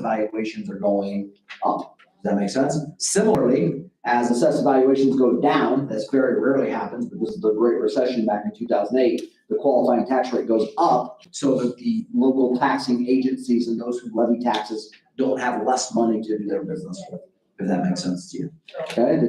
valuations are going up. Does that make sense? Similarly, as assessed valuations go down, this very rarely happens, but this is the Great Recession back in 2008, the qualifying tax rate goes up so that the local taxing agencies and those who levy taxes don't have less money to do their business with, if that makes sense to you. Okay, the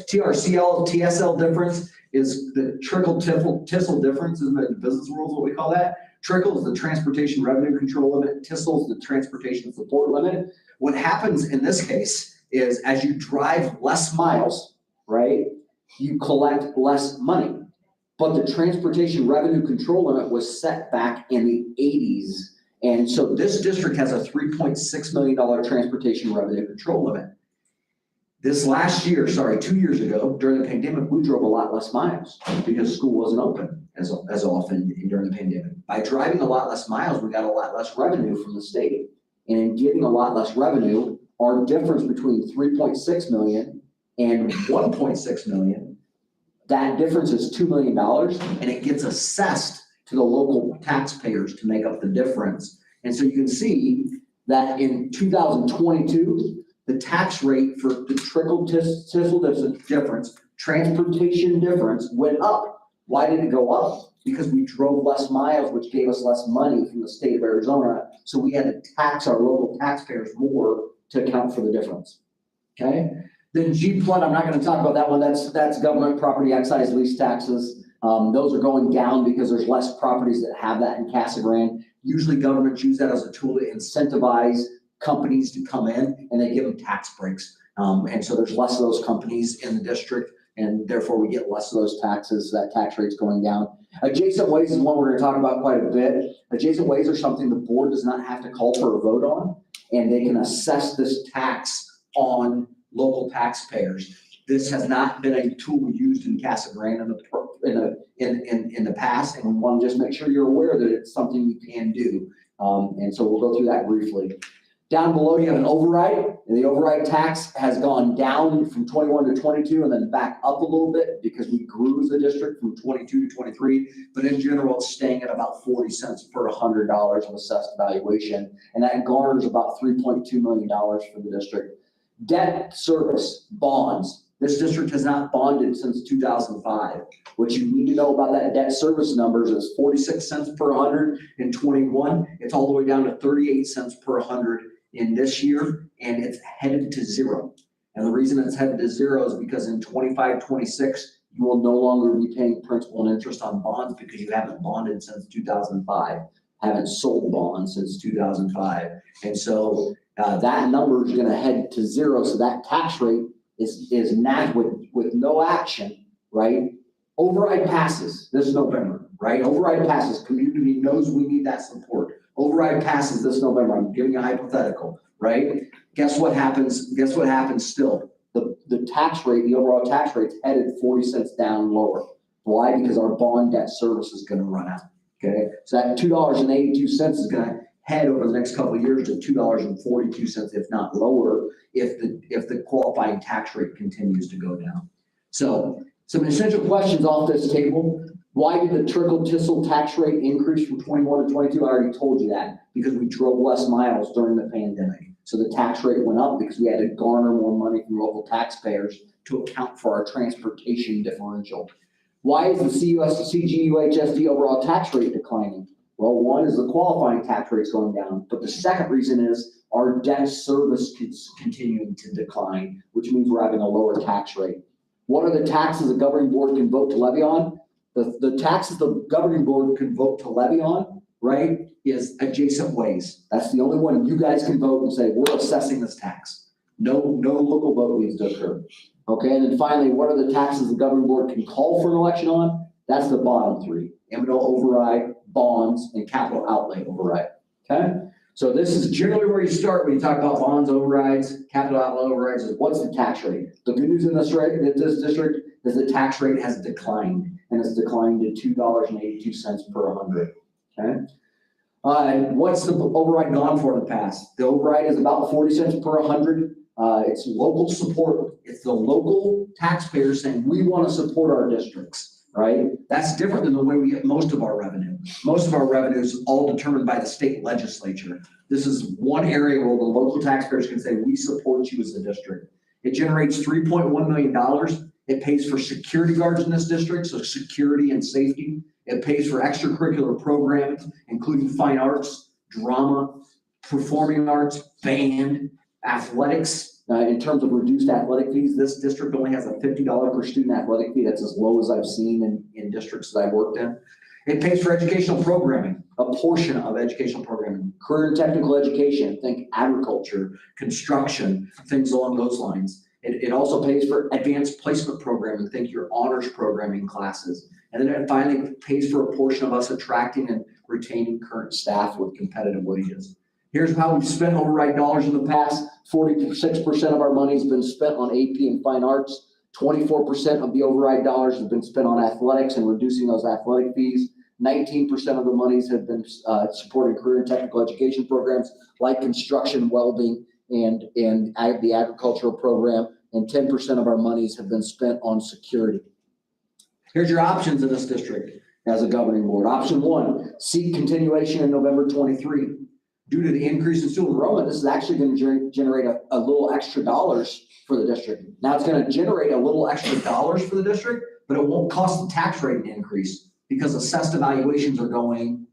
TRCL, TSL difference is the trickle-tissel difference in the business rules, what we call that. Trickle is the transportation revenue control limit, tissel is the transportation support limit. What happens in this case is as you drive less miles, right, you collect less money. But the transportation revenue control limit was set back in the 80s. And so this district has a $3.6 million transportation revenue control limit. This last year, 2 years ago, during the pandemic, we drove a lot less miles because school wasn't open as often during the pandemic. By driving a lot less miles, we got a lot less revenue from the state. And in getting a lot less revenue, our difference between 3.6 million and 1.6 million, that difference is $2 million, and it gets assessed to the local taxpayers to make up the difference. And so you can see that in 2022, the tax rate for the trickle-tissel difference, transportation difference, went up. Why did it go up? Because we drove less miles, which gave us less money from the state of Arizona. So we had to tax our local taxpayers more to account for the difference. Okay? Then G-Flood, I'm not going to talk about that one. That's government property excise lease taxes. Those are going down because there's less properties that have that in Casa Grande. Usually governments use that as a tool to incentivize companies to come in, and they give them tax breaks. And so there's less of those companies in the district, and therefore we get less of those taxes. That tax rate's going down. Adjacent ways is one we're going to talk about quite a bit. Adjacent ways are something the board does not have to call for a vote on, and they can assess this tax on local taxpayers. This has not been a tool used in Casa Grande in the past, and we want to just make sure you're aware that it's something you can do. And so we'll go through that briefly. Down below, you have an override, and the override tax has gone down from 21 to 22 and then back up a little bit because we grew as a district from 22 to 23. But in general, it's staying at about 40 cents per $100 of assessed valuation, and that garners about $3.2 million for the district. Debt service bonds. This district has not bonded since 2005. What you need to know about that debt service numbers is 46 cents per 100 in 21. It's all the way down to 38 cents per 100 in this year, and it's headed to zero. And the reason it's headed to zero is because in 25-26, you will no longer be paying principal and interest on bonds because you haven't bonded since 2005, haven't sold bonds since 2005. And so that number is going to head to zero. So that tax rate is not with no action, right? Override passes this November, right? Override passes. Community knows we need that support. Override passes this November. I'm giving you a hypothetical, right? Guess what happens? Guess what happens still? The tax rate, the overall tax rate's headed 40 cents down lower. Why? Because our bond debt service is going to run out. Okay, so that $2.82 is going to head over the next couple of years to $2.42, if not lower, if the qualifying tax rate continues to go down. So some essential questions off this table. Why did the trickle-tissel tax rate increase from 21 to 22? I already told you that, because we drove less miles during the pandemic. So the tax rate went up because we had to garner more money from local taxpayers to account for our transportation differential. Why is the CGUHSD overall tax rate declining? Well, one is the qualifying tax rate's going down, but the second reason is our debt service is continuing to decline, which means we're having a lower tax rate. What are the taxes the governing board can vote to levy on? The taxes the governing board can vote to levy on, right, is adjacent ways. That's the only one you guys can vote and say, we're assessing this tax. No local vote needs to occur. Okay, and then finally, what are the taxes the governing board can call for an election on? That's the bottom three: M&O override, bonds, and capital outlay override. Okay, so this is generally where you start when you talk about bonds, overrides, capital outlay overrides. Is what's the tax rate? The good news in this district is the tax rate has declined, and it's declined to $2.82 per 100. Okay, what's the override gone for in the past? The override is about 40 cents per 100. It's local support. It's the local taxpayers saying we want to support our districts, right? That's different than the way we get most of our revenue. Most of our revenue is all determined by the state legislature. This is one area where the local taxpayers can say, we support you as a district. It generates $3.1 million. It pays for security guards in this district, so security and safety. It pays for extracurricular programs, including fine arts, drama, performing arts, band, athletics. In terms of reduced athletic fees, this district only has a $50 per student athletic fee. That's as low as I've seen in districts that I've worked in. It pays for educational programming, a portion of educational programming, career and technical education, think agriculture, construction, things along those lines. It also pays for advanced placement programming, think your honors programming classes. And then it finally pays for a portion of us attracting and retaining current staff with competitive wages. Here's how we've spent override dollars in the past. 46% of our money has been spent on AP and fine arts. 24% of the override dollars have been spent on athletics and reducing those athletic fees. 19% of the monies have been supporting career and technical education programs like construction, welding, and the agricultural program. And 10% of our monies have been spent on security. Here's your options in this district as a governing board. Option 1, seek continuation in November 23. Due to the increase in student enrollment, this is actually going to generate a little extra dollars for the district. Now it's going to generate a little extra dollars for the district, but it won't cost the tax rate to increase because assessed evaluations are going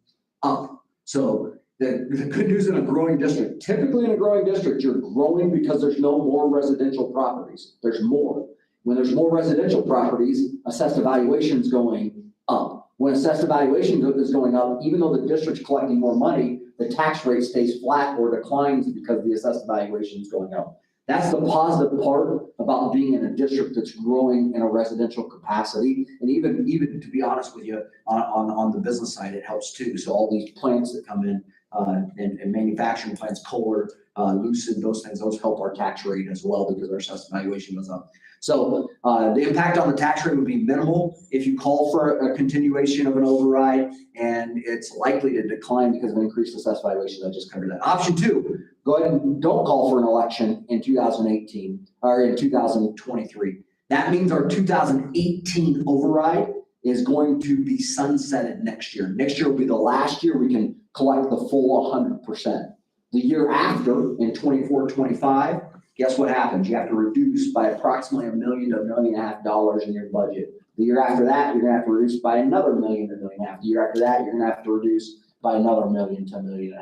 up. So the good news in a growing district, typically in a growing district, you're growing because there's no more residential properties. There's more. When there's more residential properties, assessed evaluation is going up. When assessed evaluation is going up, even though the district's collecting more money, the tax rate stays flat or declines because the assessed evaluation is going up. That's the positive part about being in a district that's growing in a residential capacity. And even to be honest with you, on the business side, it helps too. So all these plants that come in and manufacturing plants, Kohler, Lucid, those things, those help our tax rate as well because our assessed evaluation goes up. So the impact on the tax rate would be minimal if you call for a continuation of an override, and it's likely to decline because of increased assessed valuation. I just covered that. Option 2, go ahead and don't call for an election in 2018 or in 2023. That means our 2018 override is going to be sunsetted next year. Next year will be the last year we can collect the full 100%. The year after, in 24-25, guess what happens? You have to reduce by approximately $1 million to $1.5 million in your budget. The year after that, you're gonna have to reduce by another $1 million to $1.5 million. The year after that, you're gonna have to reduce by another $1 million to $1.5 million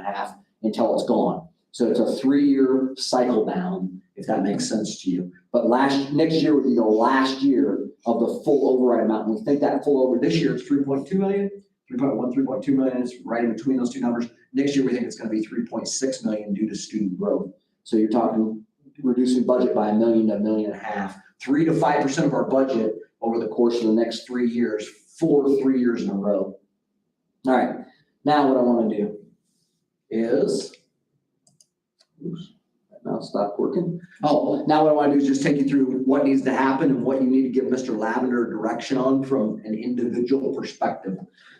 until it's gone. So it's a 3-year cycle down, if that makes sense to you. But next year would be the last year of the full override amount. And we think that full over this year is 3.2 million, 3.1, 3.2 million is right in between those two numbers. Next year, we think it's gonna be 3.6 million due to student growth. So you're talking reducing budget by $1 million to $1.5 million, 3 to 5% of our budget over the course of the next 3 years, 3 years in a row. All right, now what I want to do is, now stop working. Oh, now what I want to do is just take you through what needs to happen and what you need to give Mr. Lavender direction on from an individual perspective.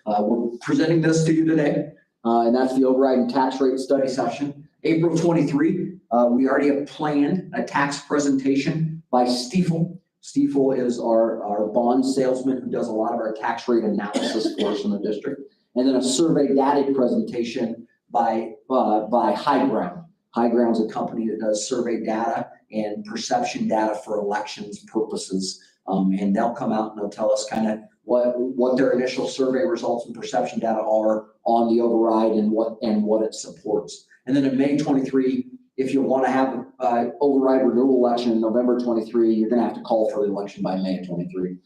We're presenting this to you today, and that's the override and tax rate study session. April 23, we already have planned a tax presentation by Stiefel. Stiefel is our bond salesman who does a lot of our tax rate analysis for us in the district. And then a survey data presentation by High Ground. High Ground's a company that does survey data and perception data for elections purposes. And they'll come out and they'll tell us kind of what their initial survey results and perception data are on the override and what it supports. And then in May 23, if you want to have an override renewal election in November 23, you're going to have to call for the election by May 23.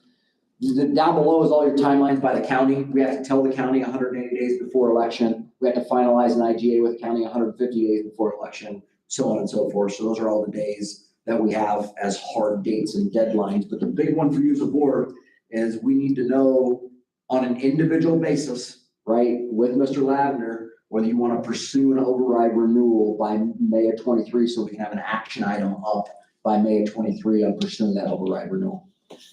Down below is all your timelines by the county. We have to tell the county 180 days before election. We have to finalize an IGA with the county 150 days before election, so on and so forth. So those are all the days that we have as hard dates and deadlines. But the big one for you as a board is we need to know on an individual basis, right, with Mr. Lavender, whether you want to pursue an override renewal by May of 23 so we can have an action item up by May of 23 on pursuing that override renewal.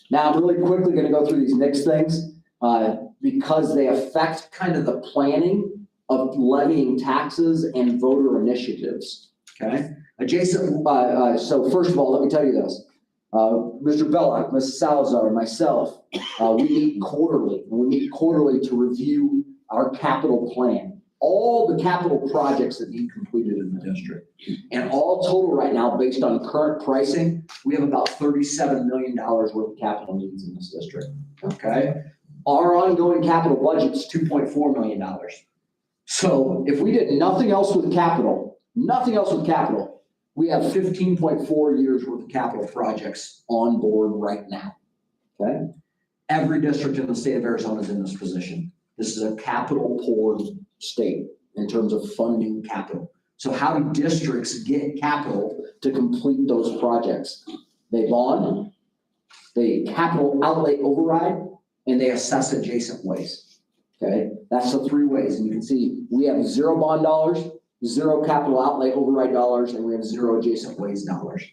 Now, I'm really quickly going to go through these next things because they affect kind of the planning of levying taxes and voter initiatives, okay? So first of all, let me tell you this. Mr. Belloc, Mrs. Salazar, and myself, we meet quarterly. We meet quarterly to review our capital plan, all the capital projects that need completed in the district. And all total right now, based on current pricing, we have about $37 million worth of capital needs in this district, okay? Our ongoing capital budget is $2.4 million. So if we did nothing else with capital, we have 15.4 years worth of capital projects on board right now, okay? Every district in the state of Arizona is in this position. This is a capital poor state in terms of funding capital. So how do districts get capital to complete those projects? They bond, they capital outlay override, and they assess adjacent ways, okay? That's the three ways, and you can see we have 0 bond dollars, 0 capital outlay override dollars, and we have 0 adjacent ways dollars,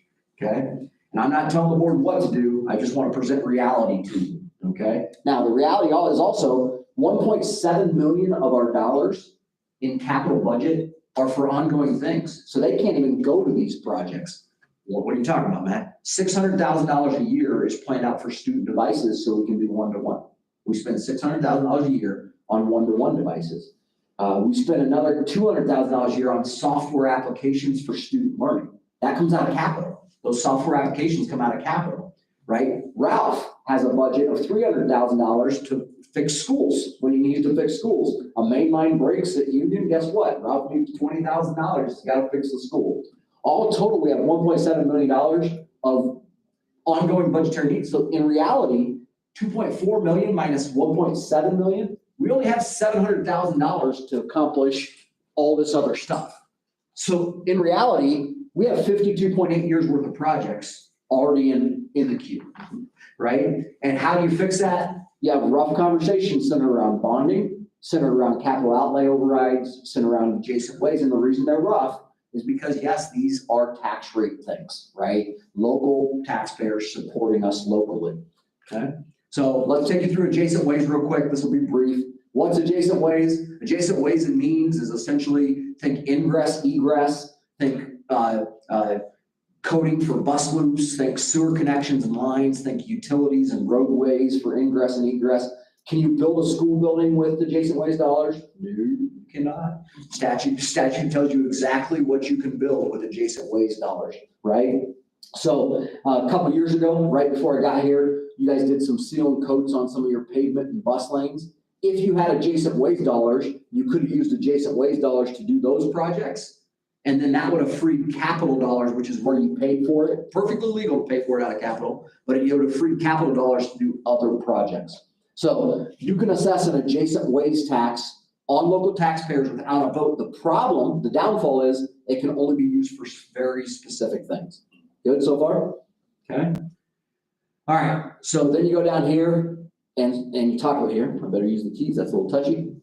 okay? And I'm not telling the board what to do, I just want to present reality to you, okay? Now, the reality is also 1.7 million of our dollars in capital budget are for ongoing things, so they can't even go to these projects. Well, what are you talking about, Matt? $600,000 a year is planned out for student devices so we can do one-to-one. We spend $600,000 a year on one-to-one devices. We spend another $200,000 a year on software applications for student learning. That comes out of capital. Those software applications come out of capital, right? Ralph has a budget of $300,000 to fix schools when he needs to fix schools. A main line breaks at Union, guess what? Ralph needs $20,000. He's got to fix the school. All total, we have $1.7 million of ongoing budgetary needs. So in reality, 2.4 million minus 1.7 million, we only have $700,000 to accomplish all this other stuff. So in reality, we have 52.8 years worth of projects already in the queue, right? And how do you fix that? You have rough conversations centered around bonding, centered around capital outlay overrides, centered around adjacent ways. And the reason they're rough is because, yes, these are tax rate things, right? Local taxpayers supporting us locally, okay? So let's take you through adjacent ways real quick. This will be brief. What's adjacent ways? Adjacent ways and means is essentially think ingress, egress, think coding for bus loops, think sewer connections and lines, think utilities and roadways for ingress and egress. Can you build a school building with adjacent ways dollars? No, you cannot. Statute tells you exactly what you can build with adjacent ways dollars, right? So a couple years ago, right before I got here, you guys did some seal and coats on some of your pavement and bus lanes. If you had adjacent ways dollars, you could have used adjacent ways dollars to do those projects. And then that would have freed capital dollars, which is where you paid for it. Perfectly legal to pay for it out of capital, but it would have freed capital dollars to do other projects. So you can assess an adjacent ways tax on local taxpayers without a vote. The problem, the downfall is it can only be used for very specific things. Good so far? Okay. All right. So then you go down here and you talk about here. I better use the keys. That's a little touchy.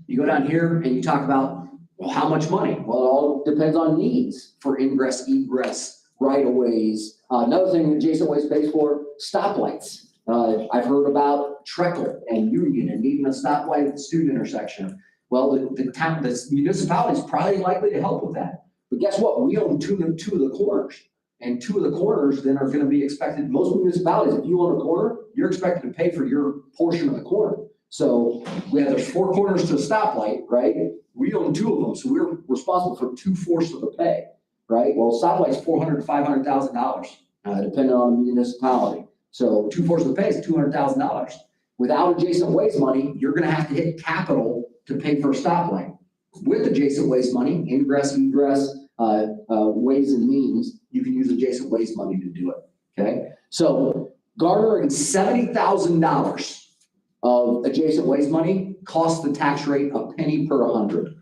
You go down here and you talk about, well, how much money? Well, it all depends on needs for ingress, egress, right-of-ways. Another thing adjacent ways pays for, stoplights. I've heard about Treckle and Union and needing a stoplight at the student intersection. Well, the municipality is probably likely to help with that. But guess what? We own two of the corners. And 2 of the corners then are going to be expected. Most municipalities, if you own a corner, you're expected to pay for your portion of the corner. So there's 4 corners to a stoplight, right? We own 2 of them, so we're responsible for 2/4 of the pay, right? Well, stoplight's $400,000 to $500,000, depending on the municipality. So 2/4 of the pay is $200,000. Without adjacent ways money, you're going to have to hit capital to pay for a stoplight. With adjacent ways money, ingress, egress, ways and means, you can use adjacent ways money to do it, okay? So garnering $70,000 of adjacent ways money costs the tax rate a penny per 100.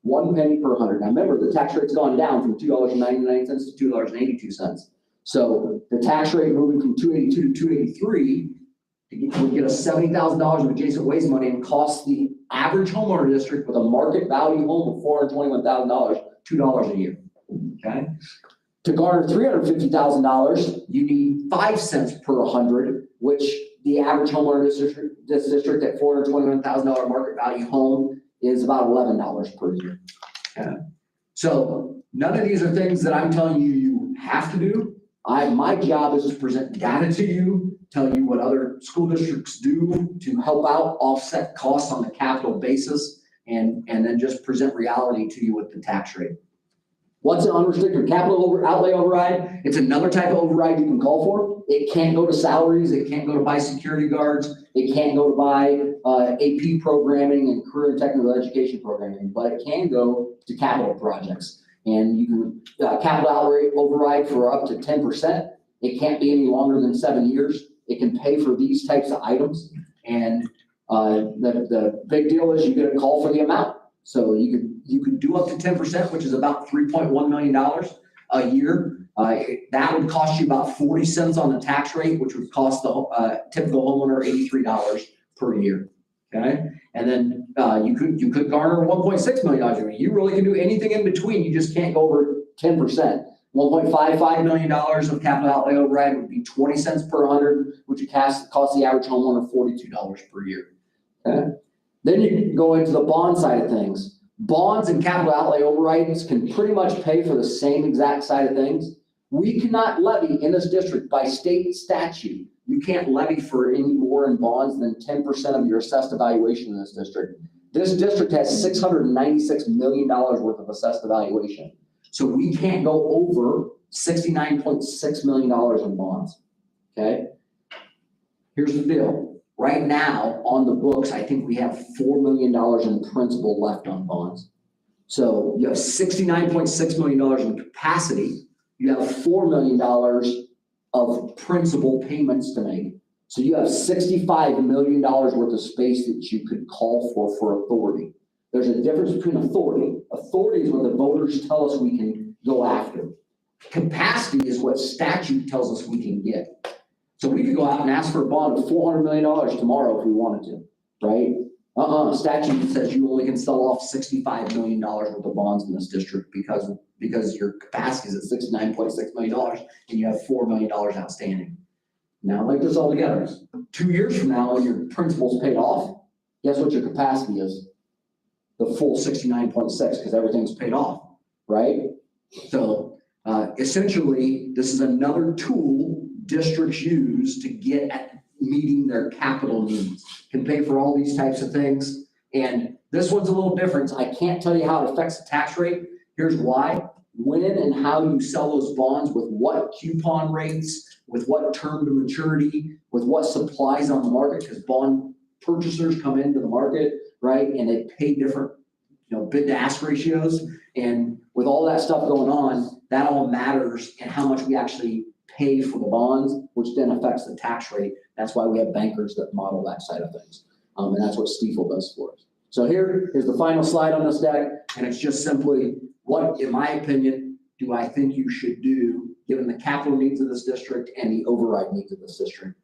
1 penny per 100. Now remember, the tax rate's gone down from $2.99 to $2.82. So the tax rate moving from 282 to 283 would get us $70,000 of adjacent ways money and cost the average homeowner district with a market value home of $421,000, $2 a year, okay? To garner $350,000, you need 5 cents per 100, which the average homeowner this district at $421,000 market value home is about $11 per year. Okay. So none of these are things that I'm telling you you have to do. My job is to present data to you, tell you what other school districts do to help out offset costs on the capital basis, and then just present reality to you with the tax rate. What's an unrestricted capital outlay override? It's another type of override you can call for. It can't go to salaries. It can't go to buy security guards. It can't go to buy AP programming and career and technical education programming, but it can go to capital projects. And you can capital outlay override for up to 10%. It can't be any longer than 7 years. It can pay for these types of items. And the big deal is you get a call for the amount. So you could do up to 10%, which is about $3.1 million a year. That would cost you about 40 cents on the tax rate, which would cost the typical homeowner $83 per year. Okay, and then you could garner $1.6 million a year. You really can do anything in between. You just can't go over 10%. $1.55 million of capital outlay override would be 20 cents per 100, which would cost the average homeowner $42 per year. Okay. Then you can go into the bond side of things. Bonds and capital outlay overrides can pretty much pay for the same exact side of things. We cannot levy in this district by state statute. You can't levy for any more in bonds than 10% of your assessed evaluation in this district. This district has $696 million worth of assessed evaluation. So we can't go over $69.6 million in bonds. Okay? Here's the deal. Right now, on the books, I think we have $4 million in principal left on bonds. So you have $69.6 million in capacity. You have $4 million of principal payments to make. So you have $65 million worth of space that you could call for authority. There's a difference between authority. Authority is what the voters tell us we can go after. Capacity is what statute tells us we can get. So we could go out and ask for a bond of $400 million tomorrow if we wanted to, right? Statute says you only can sell off $65 million worth of bonds in this district because your capacity is at $69.6 million and you have $4 million outstanding. Now, like this all together, 2 years from now, when your principal's paid off, guess what your capacity is? The full 69.6, because everything's paid off, right? So essentially, this is another tool districts use to get at meeting their capital needs. Can pay for all these types of things. And this one's a little different. I can't tell you how it affects the tax rate. Here's why. When and how you sell those bonds, with what coupon rates, with what term to maturity, with what supplies on the market, because bond purchasers come into the market, right? And they pay different, bid to ask ratios. And with all that stuff going on, that all matters in how much we actually pay for the bonds, which then affects the tax rate. That's why we have bankers that model that side of things. And that's what Stiefel does for us. So here's the final slide on this deck. And it's just simply, what, in my opinion, do I think you should do given the capital needs of this district and the override needs of this district?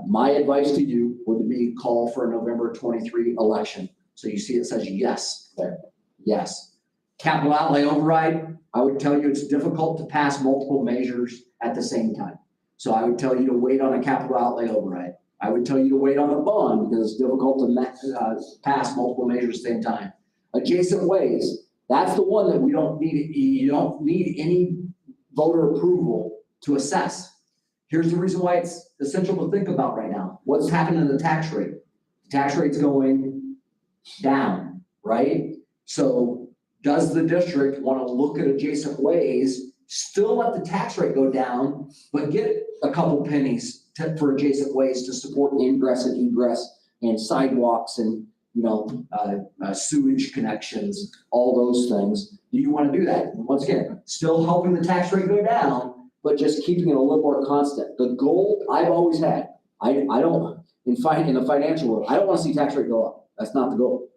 My advice to you would be call for a November 23 election. So you see it says yes there. Yes. Capital outlay override, I would tell you it's difficult to pass multiple measures at the same time. So I would tell you to wait on a capital outlay override. I would tell you to wait on a bond because it's difficult to pass multiple measures at the same time. Adjacent ways, that's the one that we don't need. You don't need any voter approval to assess. Here's the reason why it's essential to think about right now. What's happening to the tax rate? The tax rate's going down, right? So does the district want to look at adjacent ways, still let the tax rate go down, but get a couple pennies for adjacent ways to support ingress and egress and sidewalks and sewage connections, all those things? Do you want to do that? Once again, still helping the tax rate go down, but just keeping it a little more constant. The goal I've always had, I don't, in the financial world, I don't want to see tax rate go up. That's not the goal.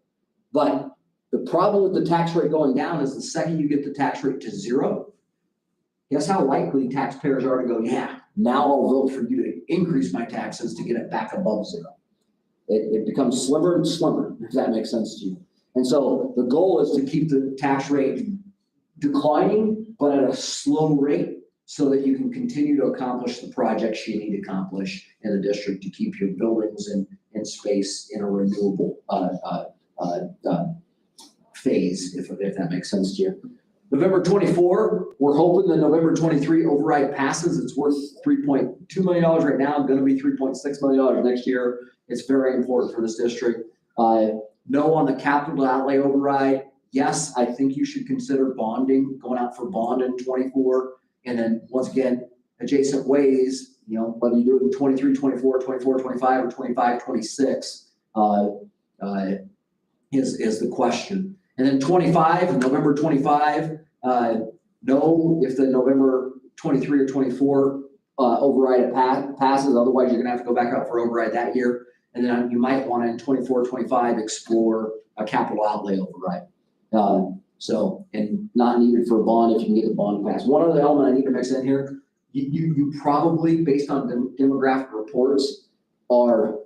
But the problem with the tax rate going down is the second you get the tax rate to zero, guess how likely taxpayers are to go, yeah, now I'll vote for you to increase my taxes to get it back above zero. It becomes slimmer and slimmer, if that makes sense to you. And so the goal is to keep the tax rate declining, but at a slow rate so that you can continue to accomplish the projects you need to accomplish in the district to keep your buildings and space in a renewable phase, if that makes sense to you. November 24, we're hoping the November 23 override passes. It's worth $3.2 million right now, going to be $3.6 million next year. It's very important for this district. No on the capital outlay override. Yes, I think you should consider bonding, going out for bond in 24. And then once again, adjacent ways, you know, whether you do it in 23, 24, 24, 25, or 25, 26 is the question. And then 25, November 25, no, if the November 23 or 24 override passes, otherwise you're gonna have to go back out for override that year. And then you might wanna in 24, 25 explore a capital outlay override. And not needed for a bond if you can get the bond passed. One other element I need to mix in here, you probably, based on demographic reports, are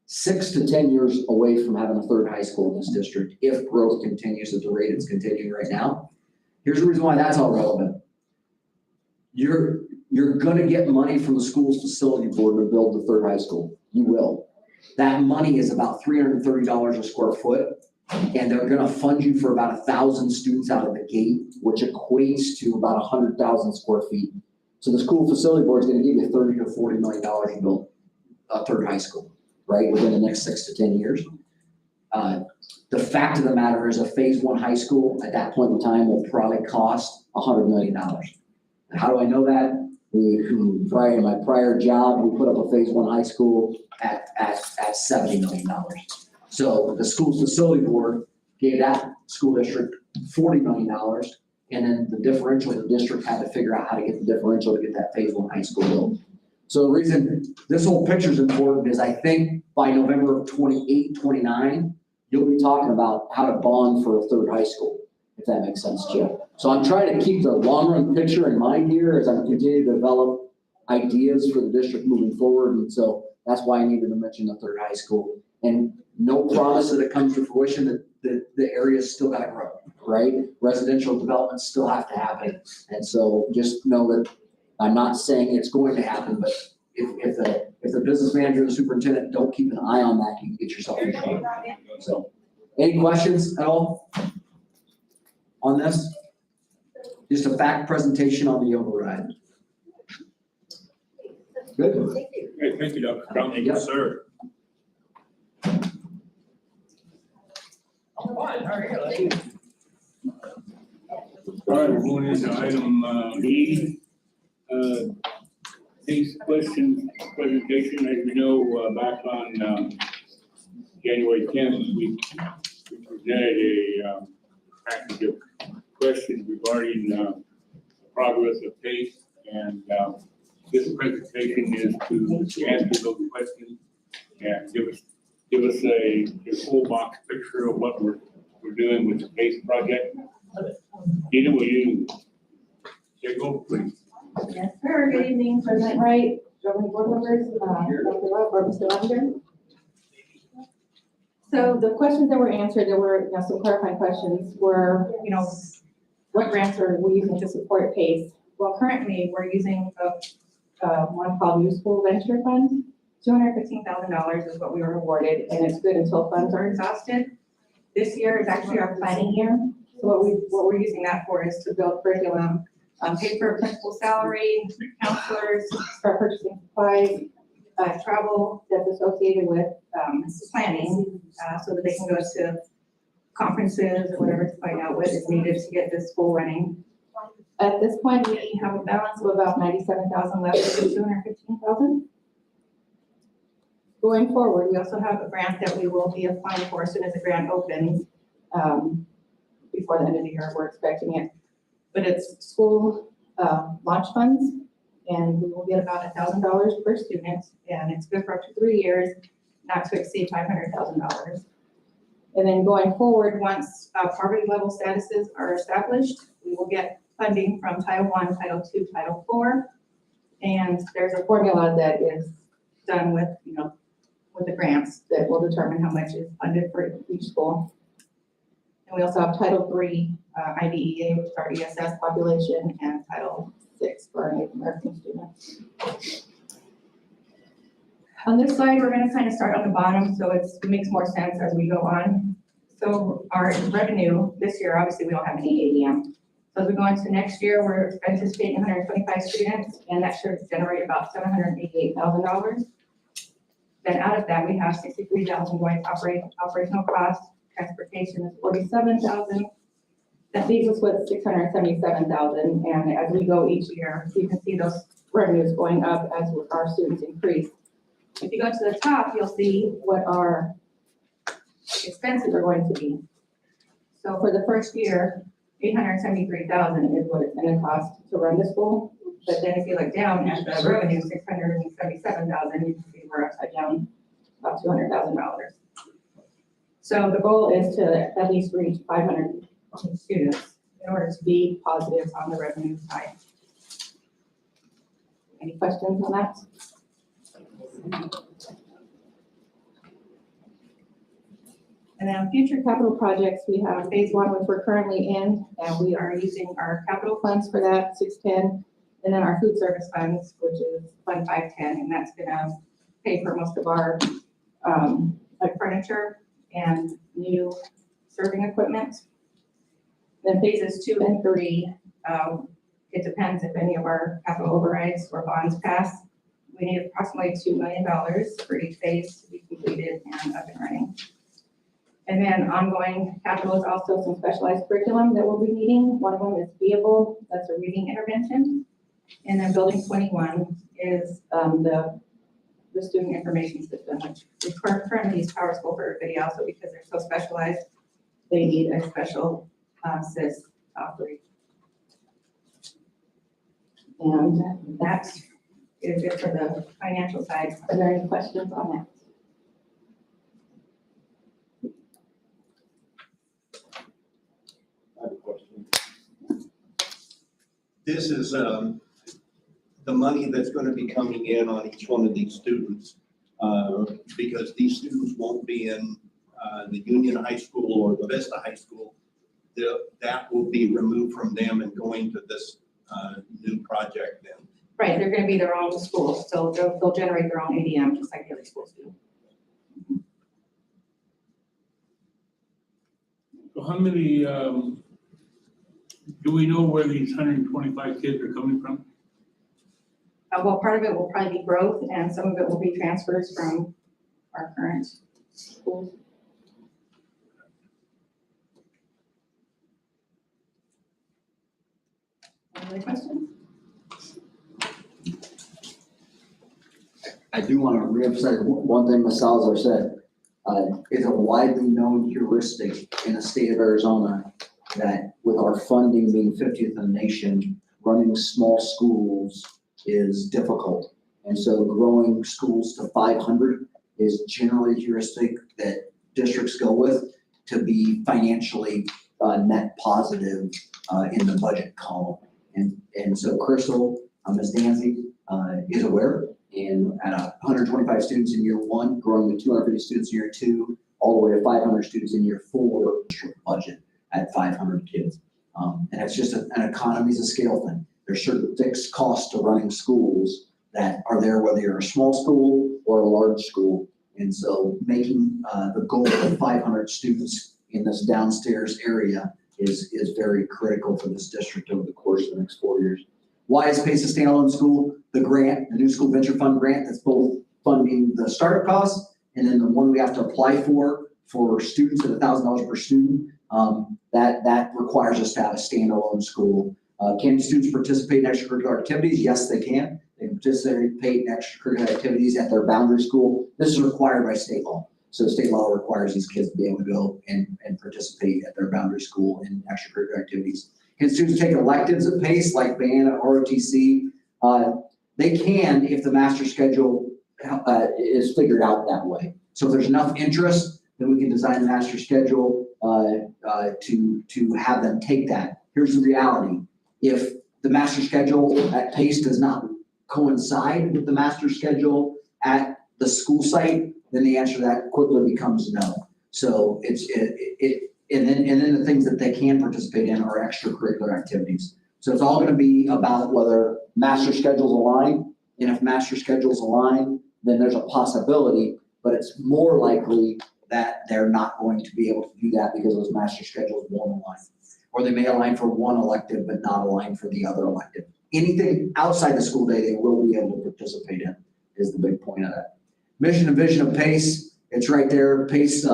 6 to 10 years away from having a third high school in this district if growth continues at the rate it's continuing right now. Here's the reason why that's all relevant. You're gonna get money from the school's facility board to build the third high school. You will. That money is about $330 a square foot, and they're gonna fund you for about 1,000 students out of the gate, which equates to about 100,000 square feet. So the school facility board is gonna give you $30 to $40 million to build a third high school, right, within the next 6 to 10 years. The fact of the matter is a phase 1 high school at that point in time will probably cost $100 million. And how do I know that? In my prior job, we put up a phase 1 high school at $70 million. So the school facility board gave that school district $40 million, and then the differential, the district had to figure out how to get the differential to get that phase 1 high school built. So the reason this whole picture is important is I think by November of 28, 29, you'll be talking about how to bond for a third high school, if that makes sense, Jim. So I'm trying to keep the long run picture in mind here as I'm continuing to develop ideas for the district moving forward. And so that's why I needed to mention the third high school. And no promise that it comes to fruition that the area's still gotta grow, right? Residential developments still have to happen. And so just know that I'm not saying it's going to happen, but if the business manager or the superintendent don't keep an eye on that, you can get yourself in trouble. So, any questions at all on this? Just a fact presentation on the override. Good. Thank you. Hey, thank you, Dr. Brown. Thank you, sir. How are you? All right, we're going into item B. These questions presentation, as you know, back on January 10th, we presented a package of questions regarding progress of PACE, and this presentation is to answer those questions and give us a full box picture of what we're doing with the PACE project. Either will you take over, please? Yes, sir. Good evening, President Wright, governing board members, Dr. Love, or Mr. Lavender. So the questions that were answered, there were some clarifying questions were, what grants are we using to support PACE? Well, currently we're using one called Useful Venture Fund. $215,000 is what we were awarded, and it's good until funds are exhausted. This year is actually our planning year. So what we're using that for is to build curriculum, pay for principal salary, counselors, start purchasing supplies, travel that's associated with planning, so that they can go to conferences or whatever to find out what is needed to get this school running. At this point, we have a balance of about $97,000 left of the $215,000. Going forward, we also have a grant that we will be applying for as soon as the grant opens. Before the end of the year, we're expecting it. But it's school launch funds, and we will get about $1,000 per student, and it's good for up to 3 years, not to exceed $500,000. And then going forward, once poverty level statuses are established, we will get funding from Title I, Title II, Title IV. And there's a formula that is done with, with the grants that will determine how much is funded for each school. And we also have Title III IDEA, which is our ESS population, and Title VI for our Native American students. On this slide, we're going to kind of start on the bottom, so it makes more sense as we go on. So our revenue this year, obviously, we don't have any ADM. So as we go into next year, we're anticipating 125 students, and that should generate about $788,000. Then out of that, we have 63,000 going to operational costs, transportation is 47,000. That leaves us with 677,000, and as we go each year, you can see those revenues going up as our students increase. If you go to the top, you'll see what our expenses are going to be. So for the first year, 873,000 is what it's going to cost to run the school. But then if you look down at the revenue, 677,000, you can see we're upside down about $200,000. So the goal is to at least reach 500 students in order to be positive on the revenue side. Any questions on that? And then future capital projects, we have phase 1, which we're currently in, and we are using our capital funds for that, 610, and then our food service funds, which is Fund 510, and that's gonna pay for most of our like furniture and new serving equipment. Then phases 2 and 3, it depends if any of our capital overrides or bonds pass. We need approximately $2 million for each phase to be completed and up and running. And then ongoing capital is also some specialized curriculum that we'll be needing. One of them is Beable, that's a reading intervention. And then building 21 is the student information system, which we currently use PowerSchool for everybody else, but because they're so specialized, they need a special SIS operate. And that is it for the financial side. Are there any questions on that? I have a question. This is the money that's going to be coming in on each one of these students, because these students won't be in the Union High School or the Vista High School. That will be removed from them and going to this new project then. Right, they're gonna be their own schools, so they'll generate their own ADM, just like the other schools do. So how many, do we know where these 125 kids are coming from? Well, part of it will probably be growth, and some of it will be transfers from our current schools. Any other questions? I do want to reemphasize one thing Ms. Salazar said. It's a widely known heuristic in the state of Arizona that with our funding being 50th in the nation, running small schools is difficult. And so growing schools to 500 is generally a heuristic that districts go with to be financially net positive in the budget column. And so Crystal, Ms. Danzy, is aware. And at 125 students in year 1, growing to 250 students in year 2, all the way to 500 students in year 4, budget at 500 kids. And it's just an economies of scale thing. There's certain fixed costs to running schools that are there whether you're a small school or a large school. And so making the goal of 500 students in this downstairs area is very critical for this district over the course of the next 4 years. Why is PACE a standalone school? The grant, the New School Venture Fund grant, that's both funding the startup costs and then the one we have to apply for students at $1,000 per student. That requires us to have a standalone school. Can students participate in extracurricular activities? Yes, they can. They can participate in extracurricular activities at their boundary school. This is required by state law. So state law requires these kids to be able to go and participate at their boundary school in extracurricular activities. Can students take electives at PACE like band or ROTC? They can if the master schedule is figured out that way. So if there's enough interest, then we can design the master schedule to have them take that. Here's the reality. If the master schedule at PACE does not coincide with the master schedule at the school site, then the answer to that quickly becomes no. So and then the things that they can participate in are extracurricular activities. So it's all going to be about whether master schedules align, and if master schedules align, then there's a possibility, but it's more likely that they're not going to be able to do that because those master schedules won't align. Or they may align for one elective, but not align for the other elective. Anything outside the school day, they will be able to participate in, is the big point of that. Mission and vision of PACE, it's right there. PACE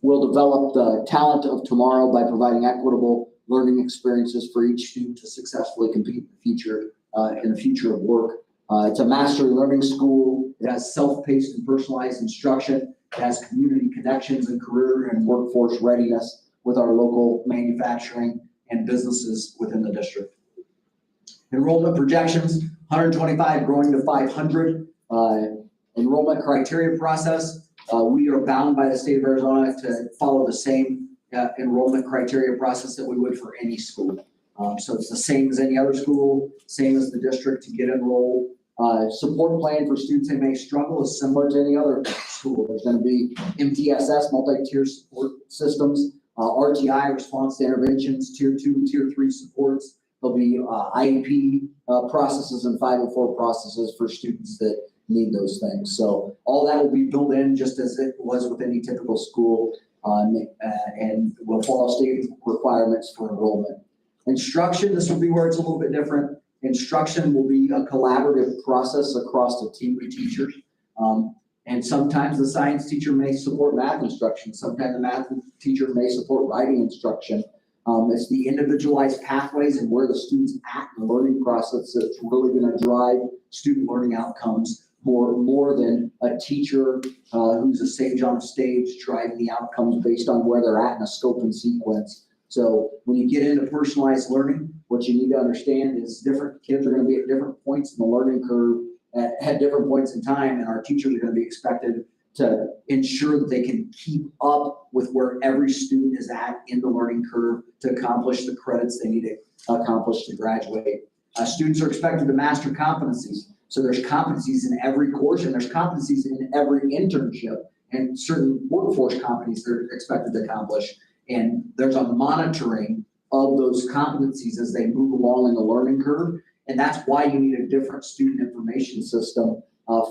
will develop the talent of tomorrow by providing equitable learning experiences for each student to successfully compete in the future of work. It's a mastery learning school. It has self-paced and personalized instruction. It has community connections and career and workforce readiness with our local manufacturing and businesses within the district. Enrollment projections, 125 growing to 500. Enrollment criteria process, we are bound by the state of Arizona to follow the same enrollment criteria process that we would for any school. So it's the same as any other school, same as the district to get enrolled. Support plan for students that may struggle is similar to any other school. There's going to be MTSS, multi-tier support systems, RTI, response to interventions, tier 2, tier 3 supports. There'll be IEP processes and 504 processes for students that need those things. So all that will be built in just as it was with any typical school, and will follow state requirements for enrollment. Instruction, this will be where it's a little bit different. Instruction will be a collaborative process across the team of teachers. And sometimes the science teacher may support math instruction. Sometimes the math teacher may support writing instruction. It's the individualized pathways and where the student's at in the learning process that's really going to drive student learning outcomes more than a teacher who's a sage on a stage driving the outcomes based on where they're at in a scope and sequence. So when you get into personalized learning, what you need to understand is different kids are going to be at different points in the learning curve at different points in time, and our teachers are going to be expected to ensure that they can keep up with where every student is at in the learning curve to accomplish the credits they need to accomplish to graduate. Students are expected to master competencies. So there's competencies in every course, and there's competencies in every internship, and certain workforce competencies they're expected to accomplish. And there's a monitoring of those competencies as they move along in the learning curve. And that's why you need a different student information system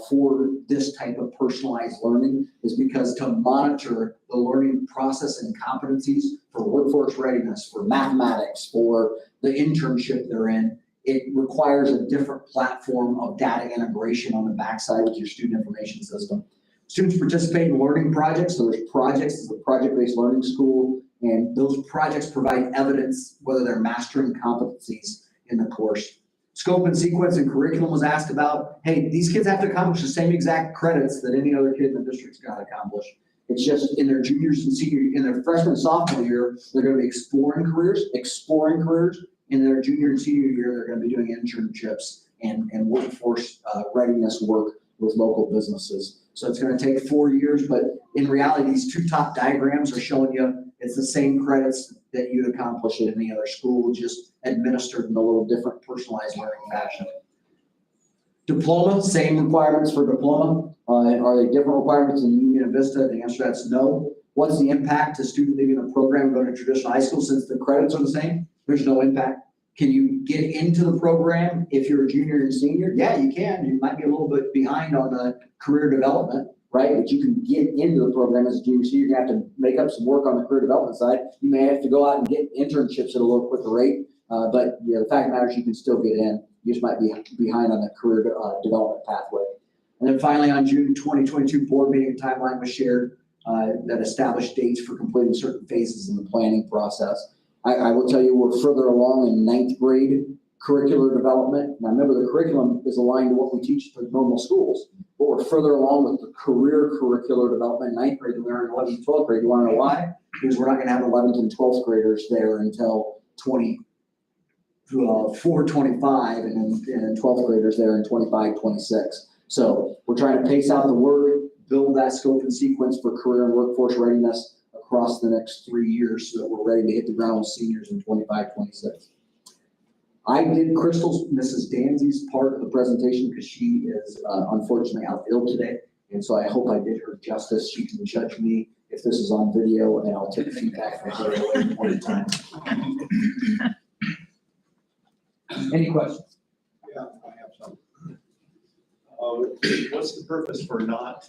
for this type of personalized learning, is because to monitor the learning process and competencies for workforce readiness, for mathematics, for the internship they're in, it requires a different platform of data integration on the backside with your student information system. Students participate in learning projects. So there's projects, it's a project-based learning school, and those projects provide evidence whether they're mastering competencies in the course. Scope and sequence and curriculum was asked about. Hey, these kids have to accomplish the same exact credits that any other kid in the district's got to accomplish. It's just in their juniors and senior, in their freshman and sophomore year, they're going to be exploring careers. In their junior and senior year, they're going to be doing internships and workforce readiness work with local businesses. So it's going to take 4 years, but in reality, these two top diagrams are showing you it's the same credits that you'd accomplish at any other school, just administered in a little different personalized learning fashion. Diploma, same requirements for diploma. Are they different requirements in Union and Vista? The answer to that's no. What's the impact to student leaving a program going to traditional high school since the credits are the same? There's no impact. Can you get into the program if you're a junior and senior? Yeah, you can. You might be a little bit behind on the career development, right? But you can get into the program as a junior, so you're gonna have to make up some work on the career development side. You may have to go out and get internships at a little quicker rate, but the fact of the matter is you can still get in. You just might be behind on the career development pathway. And then finally, on June 2022 board meeting, a timeline was shared that established dates for completing certain phases in the planning process. I will tell you we're further along in 9th grade curricular development. Now remember, the curriculum is aligned to what we teach at the normal schools, but we're further along with the career curricular development in 9th grade than we are in 11th and 12th grade. You want to know why? Because we're not going to have 11th and 12th graders there until 425, and then 12th graders there in 25, 26. So we're trying to pace out the work, build that scope and sequence for career and workforce readiness across the next 3 years so that we're ready to hit the ground with seniors in 25, 26. I did Mrs. Danzy's part of the presentation because she is unfortunately out ill today. And so I hope I did her justice. She can judge me if this is on video, and I'll take feedback from her at any point in time. Any questions? Yeah, I have some. What's the purpose for not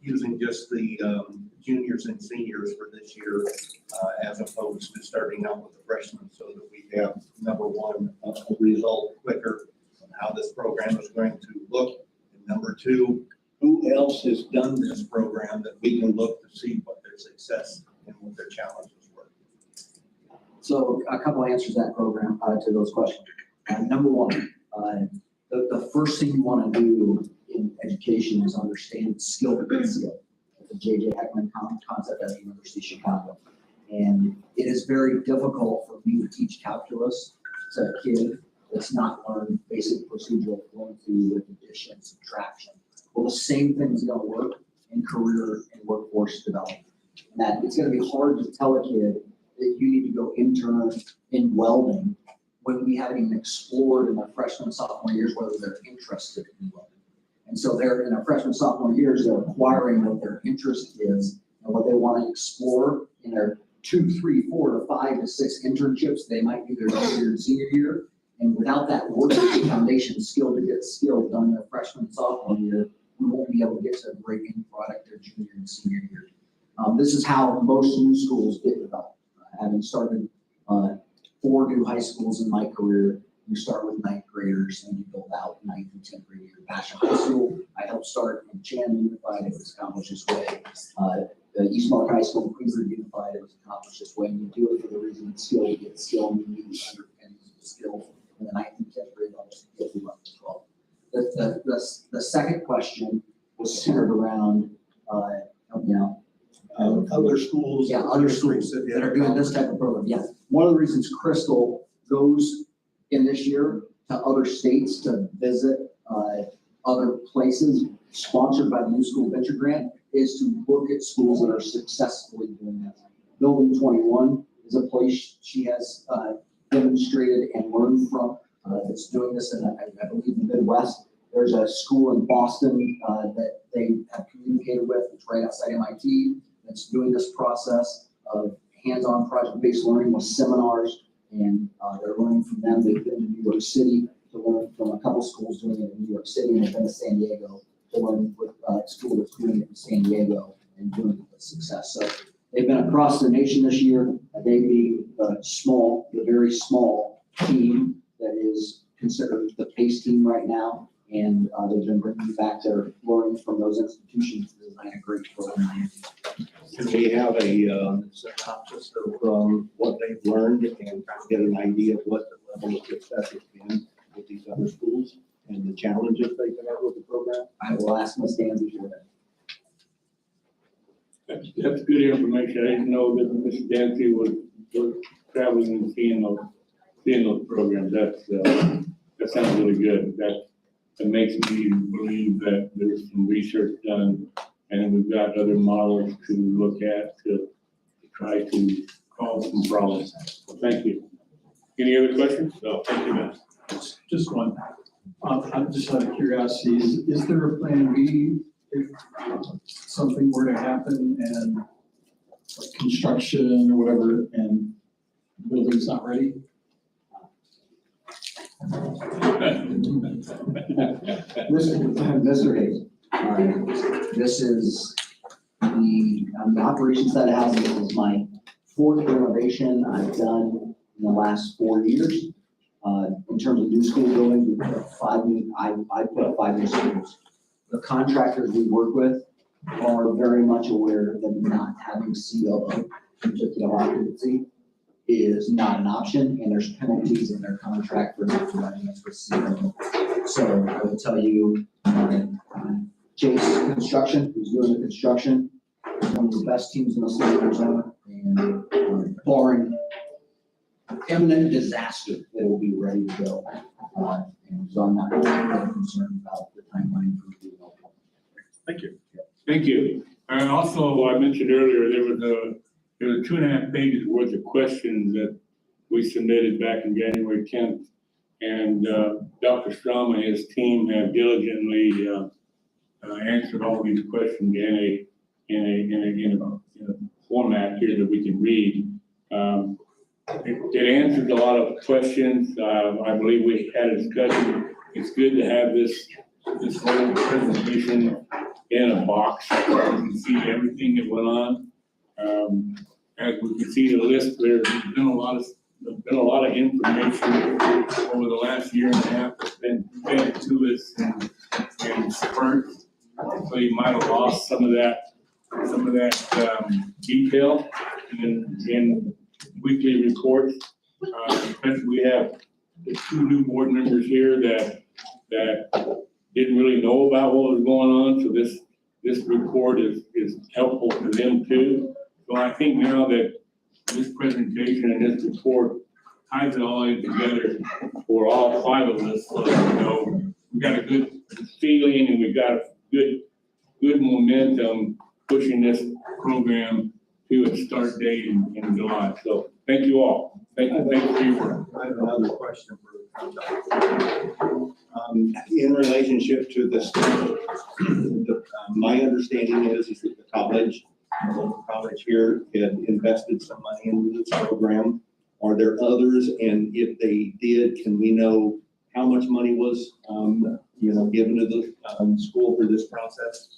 using just the juniors and seniors for this year, as opposed to starting out with the freshmen, so that we have, number one, a result quicker on how this program is going to look. And number two, who else has done this program that we can look to see what their success and what their challenges were. So a couple of answers to that program, to those questions. Number one, the first thing you want to do in education is understand skill to get skill. The J.J. Heckman concept at the University of Chicago. And it is very difficult for me to teach calculus to a kid that's not learned basic procedural fluency with addition, subtraction. Well, the same thing is going to work in career and workforce development. And that it's going to be hard to tell a kid that you need to go intern in welding when we haven't even explored in their freshman and sophomore years whether they're interested in welding. And so they're in their freshman and sophomore years, they're acquiring what their interest is and what they want to explore in their 2, 3, 4 to 5 to 6 internships they might do their junior and senior year. And without that working foundation, skill to get skill done their freshman and sophomore year, we won't be able to get to a great end product their junior and senior year. This is how most new schools get developed. Having started 4 new high schools in my career, you start with 9th graders and you build out 9th and 10th grade year. Basha High School, I helped start in Chan Unified, it was accomplished this way. The East Mark High School, Queensborough Unified, it was accomplished this way. And you do it for the reason it's skill to get skill, and you need the underpinnings of skill in the 9th and 10th grade levels to get you up to 12. The second question was centered around, Other schools. yeah, other schools that are doing this type of program. Yeah, one of the reasons Crystal goes in this year to other states to visit other places sponsored by the New School Venture Grant is to look at schools that are successfully doing that. Building 21 is a place she has demonstrated and learned from that's doing this in, I believe, the Midwest. There's a school in Boston that they have communicated with, it's right outside MIT, that's doing this process of hands-on project-based learning with seminars, and they're learning from them. They've been to New York City to learn from a couple schools doing it in New York City, and they've been to San Diego to learn with a school that's doing it in San Diego and doing it with success. So they've been across the nation this year. They being the very small team that is considered the PACE team right now. And they've been bringing back their learning from those institutions to design a great program. Can we have a synopsis of what they've learned and kind of get an idea of what the level of success has been with these other schools and the challenges they can have with the program? I will ask Ms. Danzy for that. That's good information. I didn't know that Mr. Dancy was traveling and seeing those programs. That sounds really good. That makes me believe that there's some research done and we've got other models to look at to try to solve some problems. So thank you. Any other questions? No, thank you, man. Just one. I'm just out of curiosity, is there a plan B if something were to happen and like construction or whatever and the building's not ready? Mr. Hayes, this is the operations side of housing is my 4th renovation I've done in the last 4 years. In terms of new school buildings, we put up 5 new, I put up 5 new schools. The contractors we work with are very much aware that not having COO, certificate of occupancy, is not an option, and there's penalties in their contract for not providing us with COO. So I will tell you, Chase Construction, who's doing the construction, is one of the best teams in the state of Arizona, and barring imminent disaster, they will be ready to go. And so I'm not really concerned about the timeline for the development. Thank you. Thank you. And also, I mentioned earlier, there was 2.5 pages worth of questions that we submitted back in January 10th. And Dr. Strom and his team have diligently answered all these questions in a format here that we can read. It answers a lot of questions. I believe we had a discussion. It's good to have this whole presentation in a box. You can see everything that went on. As we can see the list, there's been a lot of information over the last year and a half that's been fed to us in spurts. So you might have lost some of that detail in weekly reports. Especially we have the 2 new board members here that didn't really know about what was going on, so this report is helpful to them too. So I think now that this presentation and this report ties it all in together for all 5 of us, so that, you know, we got a good feeling and we got a good momentum pushing this program to its start date in July. So thank you all. Thank you for your work. I have another question for in relationship to this, my understanding is that the local college here had invested some money into this program. Are there others? And if they did, can we know how much money was, given to the school for this process?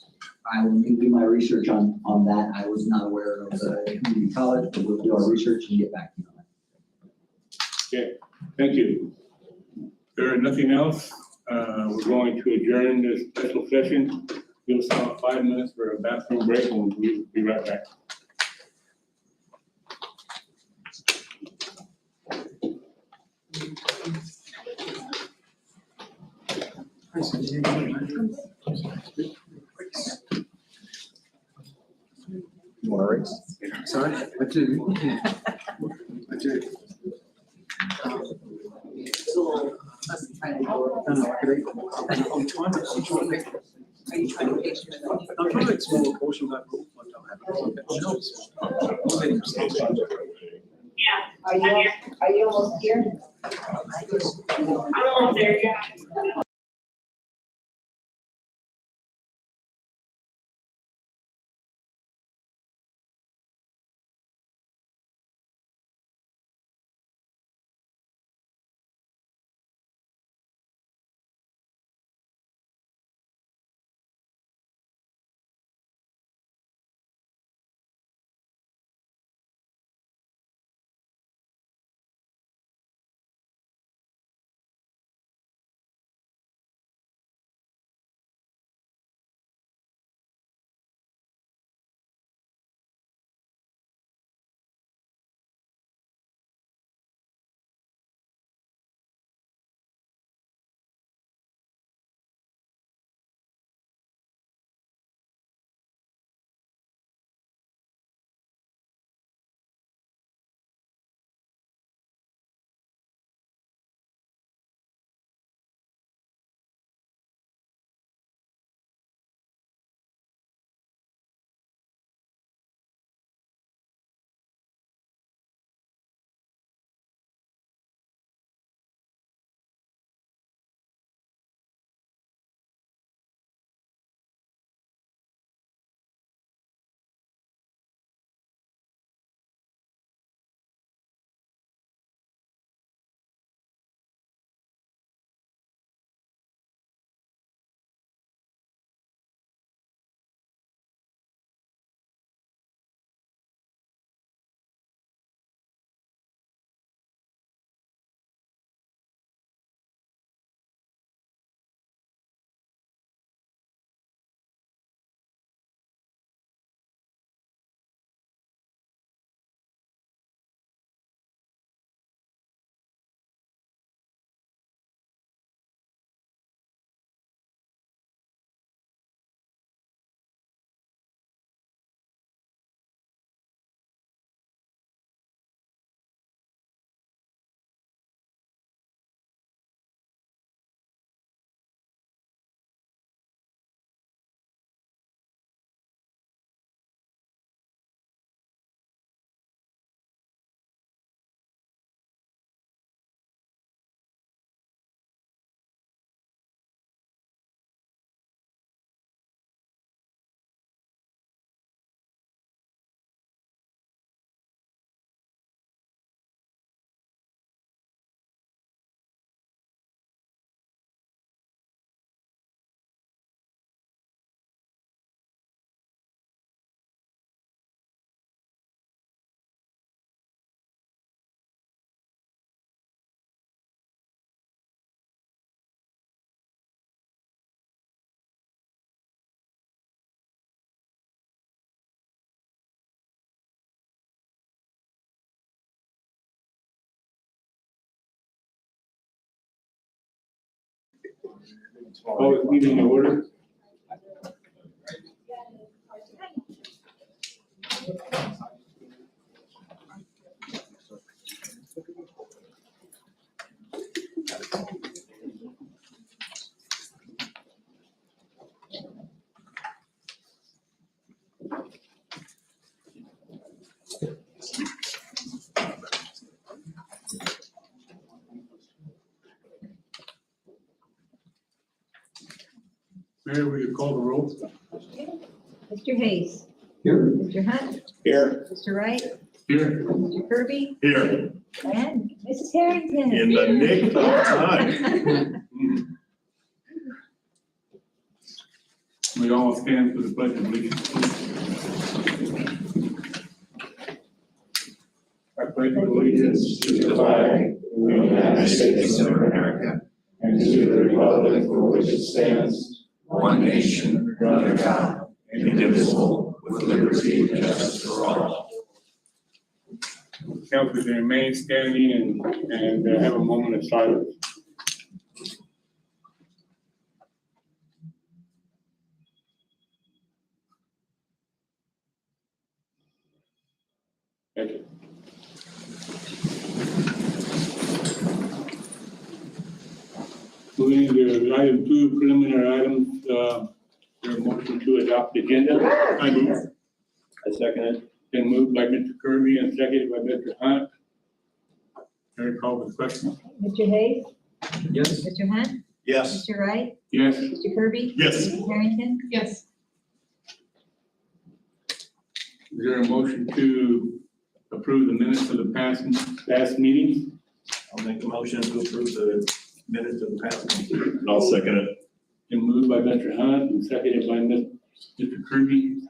I will need to do my research on that. I was not aware of the community college, but we'll do our research and get back to you on that. Okay, thank you. If there is nothing else, we're going to adjourn this special session. Give us about 5 minutes for a bathroom break and we'll be right back. Sorry, I do. I do. I'm trying to explore a portion of that rule. Are you almost here? I'm almost there, yeah. Call this meeting to order. Mayor, will you call the roll? Mr. Hayes. Here. Mr. Hunt. Here. Mr. Wright. Here. Mr. Kirby. Here. And Mrs. Harrington. In the nick of time. We all stand for the pledge of allegiance. I pledge allegiance to the flag of the United States of America and to the republic for which it stands, one nation, under God, indivisible, with liberty and justice for all. Council, to remain standing and have a moment of silence. Thank you. Moving to item 2, preliminary items, there a motion to adopt the agenda. I move. I second it. Been moved by Mr. Kirby and seconded by Mr. Hunt. Any call the question? Mr. Hayes. Yes. Mr. Hunt. Yes. Mr. Wright. Yes. Mr. Kirby. Yes. Mrs. Harrington. Yes. Is there a motion to approve the minutes of the past meetings? I'll make a motion to approve the minutes of the past meeting. I'll second it. Been moved by Mr. Hunt and seconded by Mr. Kirby.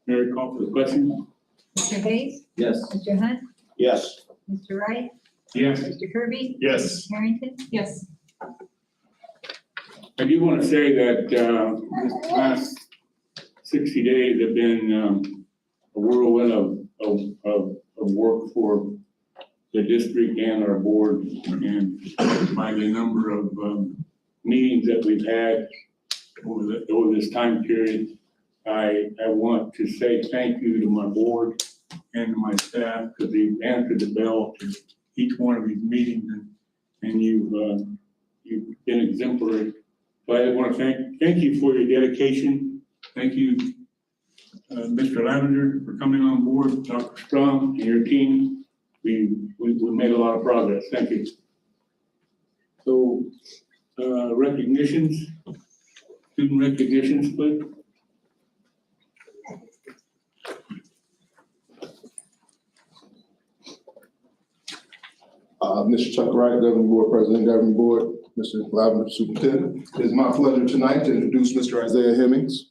Mary, call for the question? Mr. Hayes. Yes. Mr. Hunt. Yes. Mr. Wright. Yes. Mr. Kirby. Yes. Mrs. Harrington. Yes. I do want to say that this last 60 days have been a whirlwind of work for the district and our board, and by the number of meetings that we've had over this time period, I want to say thank you to my board and to my staff, because they've answered the bell to each one of these meetings, and you've been exemplary. So I want to thank you for your dedication. Thank you, Mr. Lavender, for coming on board, Dr. Strong and your team. We made a lot of progress. Thank you. So, recognitions, student recognitions, please. Mr. Chuck Wright, Governing Board President, Governing Board, Mr. Lavender, Superintendent. It is my pleasure tonight to introduce Mr. Isaiah Hemmings.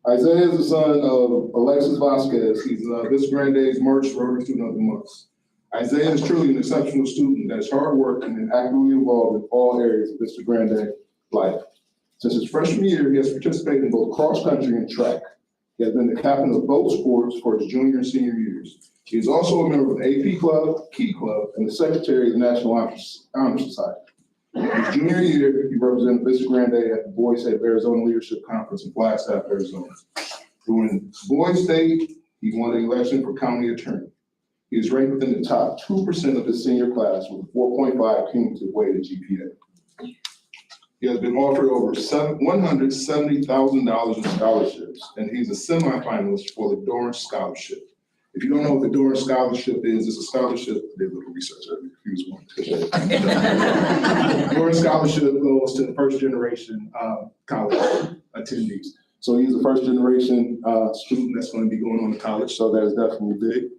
Isaiah is the son of Alexis Vasquez. He's Vista Grande's Merch Rotary Student of the Month. Isaiah is truly an exceptional student that is hardworking and actively involved in all areas of Vista Grande life. Since his freshman year, he has participated in both cross-country and track. He has been the captain of both sports for his junior and senior years. He is also a member of the AP Club, Key Club, and the secretary of the National Honor Society. In his junior year, he represented Vista Grande at the Boys State Arizona Leadership Conference in Flagstaff, Arizona. During Boys State, he won the election for county attorney. He is ranked within the top 2% of his senior class with a 4.5 cumulative weighted GPA. He has been offered over $170,000 in scholarships, and he's a semifinalist for the Dorrance Scholarship. If you don't know what the Dorrance Scholarship is, it's a scholarship, they did a little research, I confused one. Dorrance Scholarship goes to the first generation college attendees. So he's a first generation student that's going to be going on to college, so that is definitely big.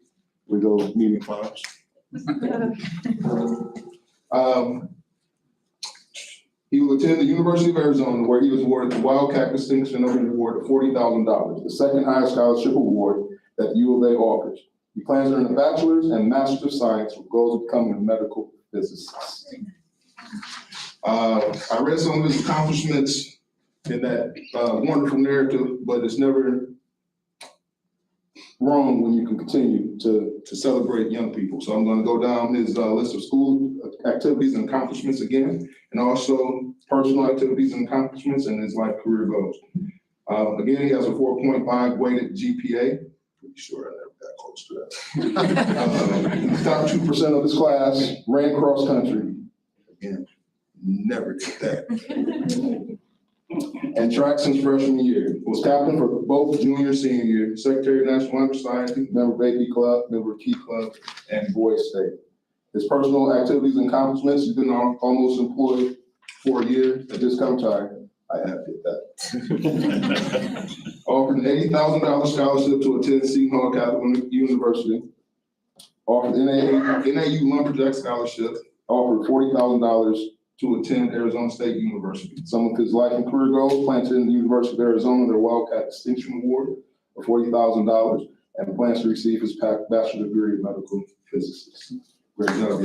We go meeting finals. He will attend the University of Arizona, where he was awarded the Wildcat Distinction Award of $40,000, the second highest scholarship award that the U of A offers. He plans to earn a bachelor's and master's of science with goals of becoming a medical physicist. I read some of his accomplishments in that wonderful narrative, but it's never wrong when you can continue to celebrate young people. So I'm gonna go down his list of school activities and accomplishments again, and also personal activities and accomplishments and his life career goals. Again, he has a 4.5 weighted GPA. Pretty sure I never got close to that. He's top 2% of his class, ran cross country. Again, never did that. And track since freshman year. Was captain for both junior and senior year, secretary of National Honor Society, member of AP Club, member of Key Club, and Boys State. His personal activities and accomplishments, he's been almost employed for a year. At this time, I have hit that. Offered an $80,000 scholarship to attend Seton Hall Catholic University. Offered NAU Lumberjack Scholarship. Offered $40,000 to attend Arizona State University. Some of his life and career goals: plans to attend the University of Arizona, their Wildcat Distinction Award of $40,000, and plans to receive his bachelor's degree in medical physics. Great job.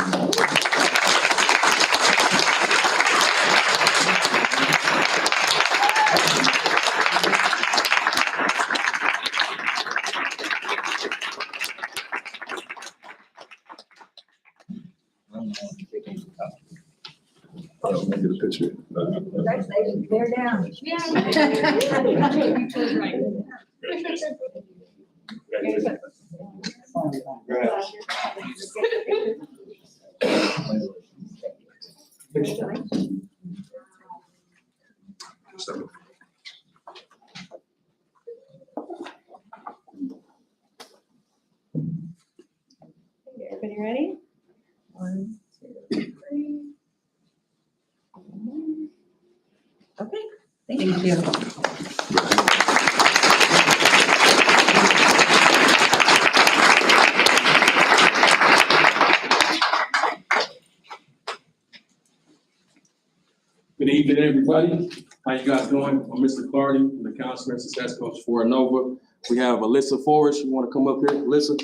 Get a picture. Congratulations, they're down. Everybody ready? 1, 2, 3. Okay. Thank you. Good evening, everybody. How you guys doing? I'm Mr. Clardy, I'm the Counselor and Success Coach for Inova. We have Alyssa Forrest. You want to come up here, Alyssa?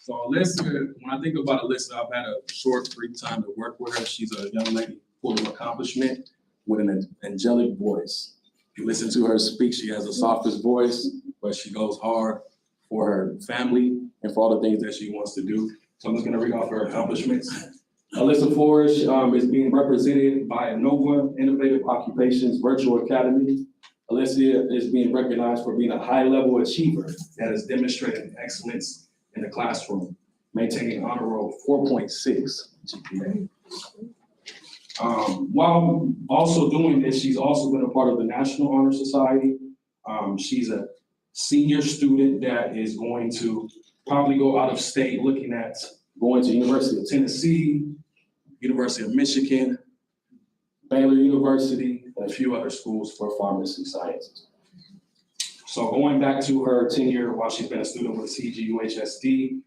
So Alyssa, when I think about Alyssa, I've had a short, brief time to work with her. She's a young lady full of accomplishment with an angelic voice. If you listen to her speak, she has the softest voice, but she goes hard for her family and for all the things that she wants to do. So I'm just gonna read off her accomplishments. Alyssa Forrest is being represented by Inova Innovative Occupations Virtual Academy. Alyssa is being recognized for being a high-level achiever that has demonstrated excellence in the classroom, maintaining an honor roll 4.6 GPA. While also doing this, she's also been a part of the National Honor Society. She's a senior student that is going to probably go out of state, looking at going to University of Tennessee, University of Michigan, Baylor University, and a few other schools for pharmacy sciences. So going back to her tenure while she's been a student with CGUHSD,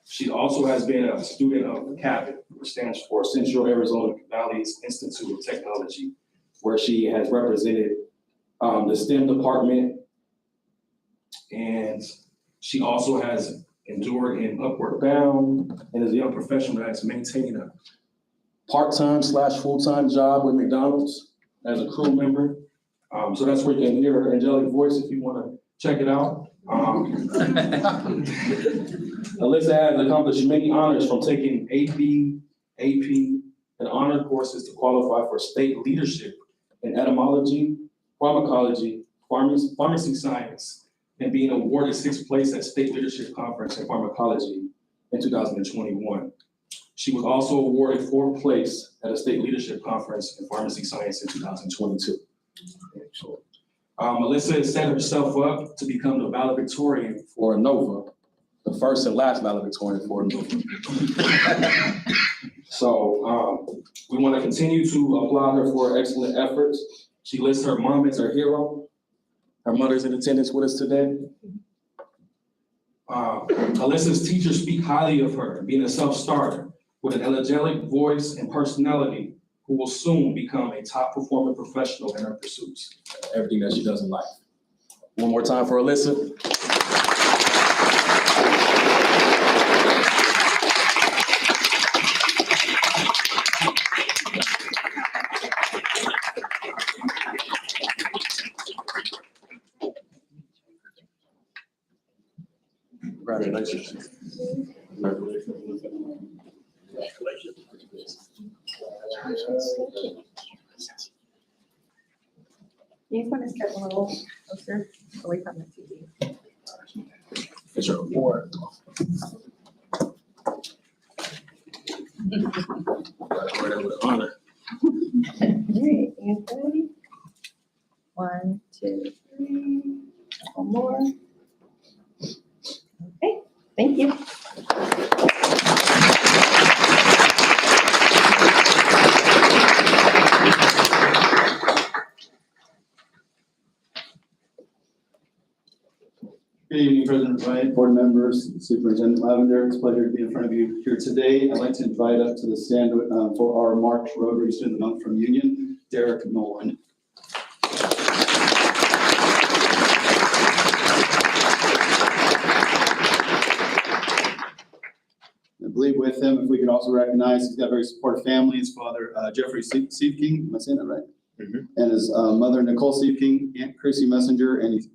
she also has been a student of CAVIT, which stands for Central Arizona Valley's Institute of Technology, where she has represented the STEM department. And she also has endured in Upward Bound and is a young professional that's maintaining a part-time / full-time job with McDonald's as a crew member. So that's where you can hear her angelic voice if you want to check it out. Alyssa has accomplished many honors, from taking AB, AP, and honor courses to qualify for state leadership in etymology, pharmacology, pharmacy science, and being awarded 6th place at State Leadership Conference in Pharmacology in 2021. She was also awarded 4th place at a State Leadership Conference in Pharmacy Science in 2022. Alyssa has set herself up to become the valedictorian for Inova, the first and last valedictorian for Inova. So we want to continue to applaud her for her excellent efforts. She lists her mom as her hero. Her mother's in attendance with us today. Alyssa's teachers speak highly of her, being a self-starter with an angelic voice and personality, who will soon become a top performing professional in her pursuits, everything that she does in life. One more time for Alyssa. Congratulations. You just want to step a little closer away from the TV. It's your award. Honor. Great, and ready? 1, 2, 3. One more. Okay, thank you. Good evening, President Wright, board members, Superintendent Lavender. It's a pleasure to be in front of you here today. I'd like to invite up to the stand for our March Rotary Student of the Month from Union, Derek Nolan. I believe with him, if we could also recognize, he's got a very supportive family. His father, Jeffrey Siefking, am I saying that right? And his mother, Nicole Siefking, Aunt Chrissy Messenger, and he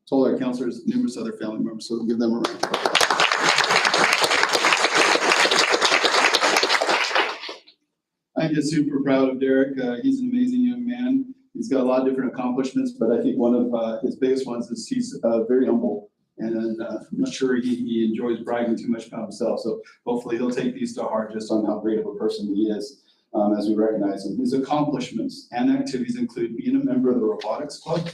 told our counselors, numerous other family members, so give them a round. I'm just super proud of Derek. He's an amazing young man. He's got a lot of different accomplishments, but I think one of his biggest ones is he's very humble. And I'm not sure he enjoys bragging too much about himself. So hopefully he'll take these to heart just on how great of a person he is as we recognize him. His accomplishments and activities include being a member of the Robotics Club,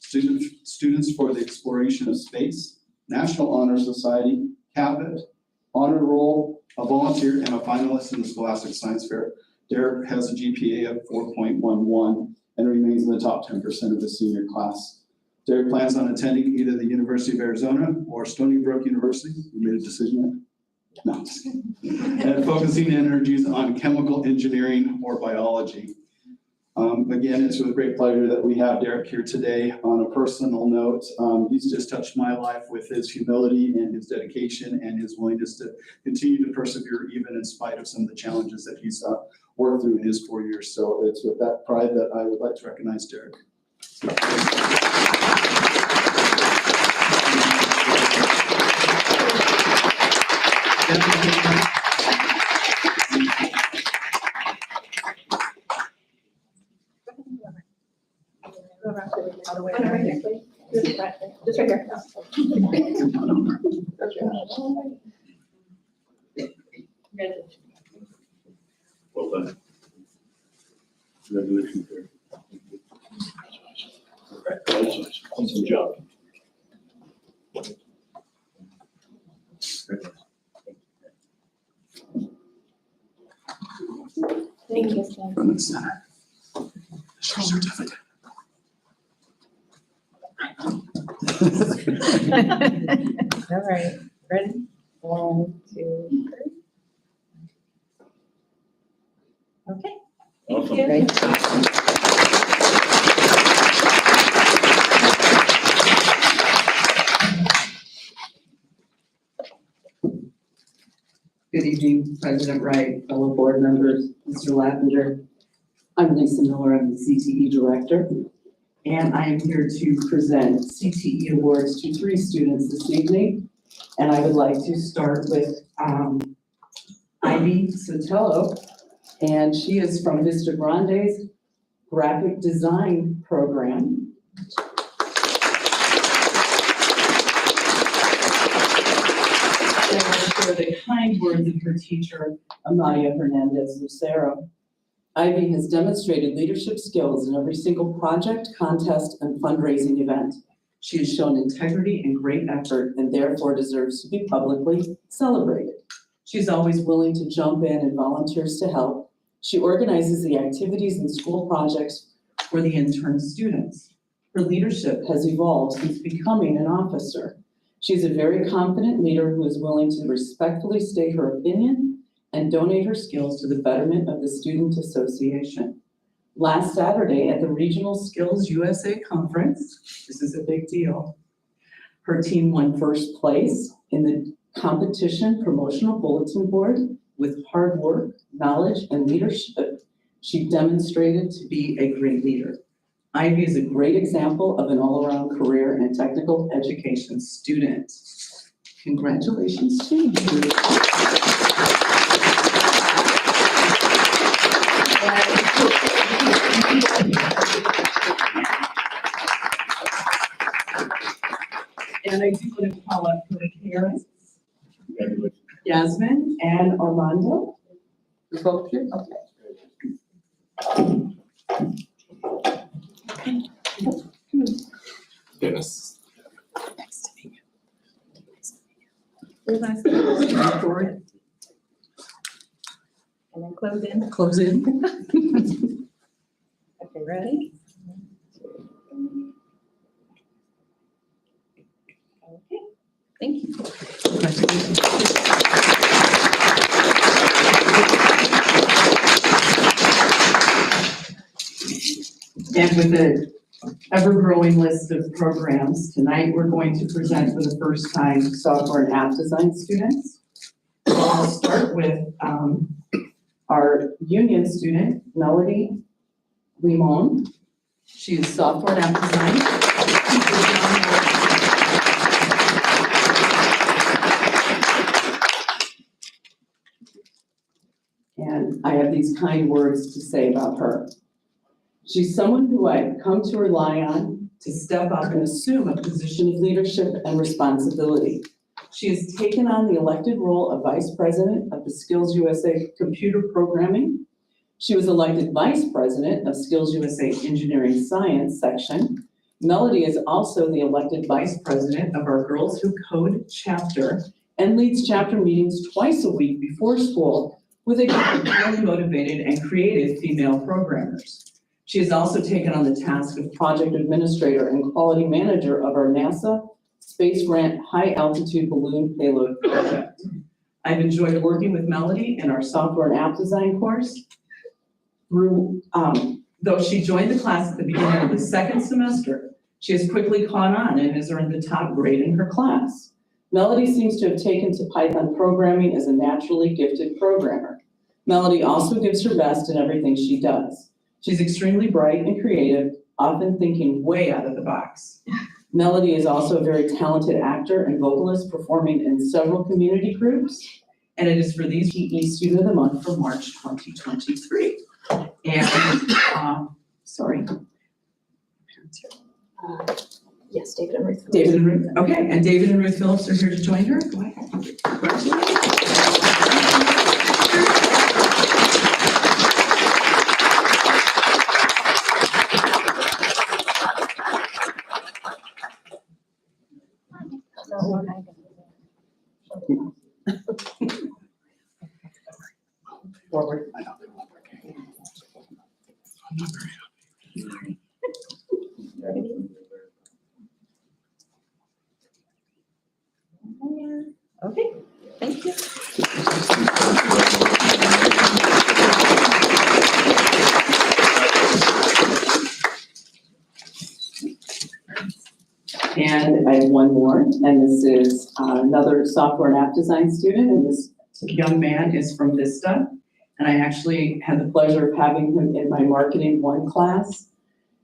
Students for the Exploration of Space, National Honor Society, Cabot, Honor Roll, a volunteer, and a finalist in the Scholastic Science Fair. Derek has a GPA of 4.11 and remains in the top 10% of the senior class. Derek plans on attending either the University of Arizona or Stony Brook University. You made a decision yet? No, I'm just kidding. And focusing energies on chemical engineering or biology. Again, it's with great pleasure that we have Derek here today. On a personal note, he's just touched my life with his humility and his dedication and his willingness to continue to persevere even in spite of some of the challenges that he's worked through in his 4 years. So it's with that pride that I would like to recognize Derek. All the way around here, please. Just right here. Well done. Congratulations, sir. Congratulations. Awesome job. Thank you, Stan. From the center. Certificate. All right, ready? 1, 2, 3. Okay. Awesome. Great. Good evening, President Wright, fellow board members, Mr. Lavender. I'm Lisa Miller, I'm the CTE Director, and I am here to present CTE awards to 3 students this evening. And I would like to start with Ivy Sotelo, and she is from Vista Grande's graphic design program. For the kind words of her teacher, Amaya Hernandez Lucero. Ivy has demonstrated leadership skills in every single project, contest, and fundraising event. She has shown integrity and great effort and therefore deserves to be publicly celebrated. She's always willing to jump in and volunteers to help. She organizes the activities and school projects for the intern students. Her leadership has evolved since becoming an officer. She's a very confident leader who is willing to respectfully state her opinion and donate her skills to the betterment of the Student Association. Last Saturday at the Regional Skills USA Conference, this is a big deal, her team won first place in the competition promotional bulletin board. With hard work, knowledge, and leadership, she demonstrated to be a great leader. Ivy is a great example of an all-around career and technical education student. Congratulations to you. And I do want to call up her parents, Congratulations. Yasmin and Armando. You're both here? Okay. Dennis. Nice to meet you. Nice to meet you. For it. And then close in. Close in. Okay, ready? Okay, thank you. And with an ever-growing list of programs, tonight we're going to present for the first time software and app design students. So I'll start with our union student, Melody Limon. She is software and app design. And I have these kind words to say about her. She's someone who I've come to rely on to step up and assume a position of leadership and responsibility. She has taken on the elected role of Vice President of the Skills USA Computer Programming. She was elected Vice President of Skills USA Engineering Science section. Melody is also the elected Vice President of our Girls Who Code chapter and leads chapter meetings twice a week before school with a group of highly motivated and creative female programmers. She has also taken on the task of project administrator and quality manager of our NASA Space Grant High Altitude Balloon Payload Project. I've enjoyed working with Melody in our software and app design course. Though she joined the class at the beginning of the second semester, she has quickly caught on and has earned the top grade in her class. Melody seems to have taken to Python programming as a naturally gifted programmer. Melody also gives her best in everything she does. She's extremely bright and creative, often thinking way out of the box. Melody is also a very talented actor and vocalist, performing in several community groups, and it is for these PE Student of the Month for March 2023. And, sorry. Yes, David and Ruth. David and Ruth, okay, and David and Ruth Phillips are here to join her. Go ahead. Congratulations. Forward. Okay, thank you. And I have one more, and this is another software and app design student, and this young man is from Vista. And I actually had the pleasure of having him in my Marketing 1 class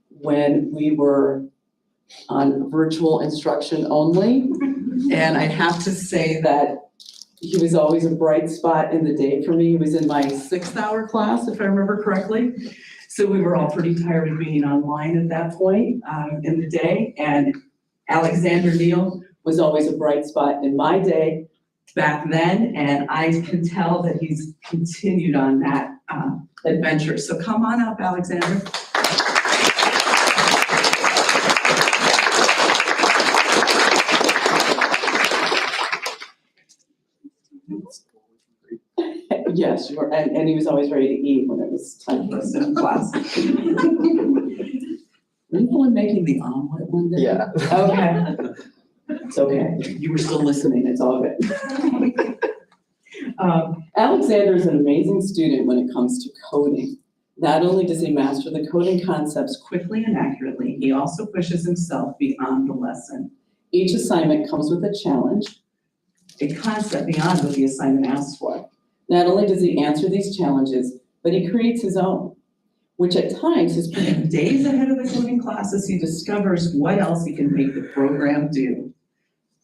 when we were on virtual instruction only. And I have to say that he was always a bright spot in the day for me. He was in my 6th hour class, if I remember correctly. So we were all pretty tired of being online at that point in the day. And Alexander Neal was always a bright spot in my day back then. And I can tell that he's continued on that adventure. So come on up, Alexander. Yes, sure. And he was always ready to eat when it was time for us in class. Were you the one making the omelet one day? Yeah. Okay. It's okay. You were still listening. It's all good. Alexander is an amazing student when it comes to coding. Not only does he master the coding concepts quickly and accurately, he also pushes himself beyond the lesson. Each assignment comes with a challenge, a concept beyond what the assignment asks for. Not only does he answer these challenges, but he creates his own, which at times is putting days ahead of the coding classes. He discovers what else he can make the program do.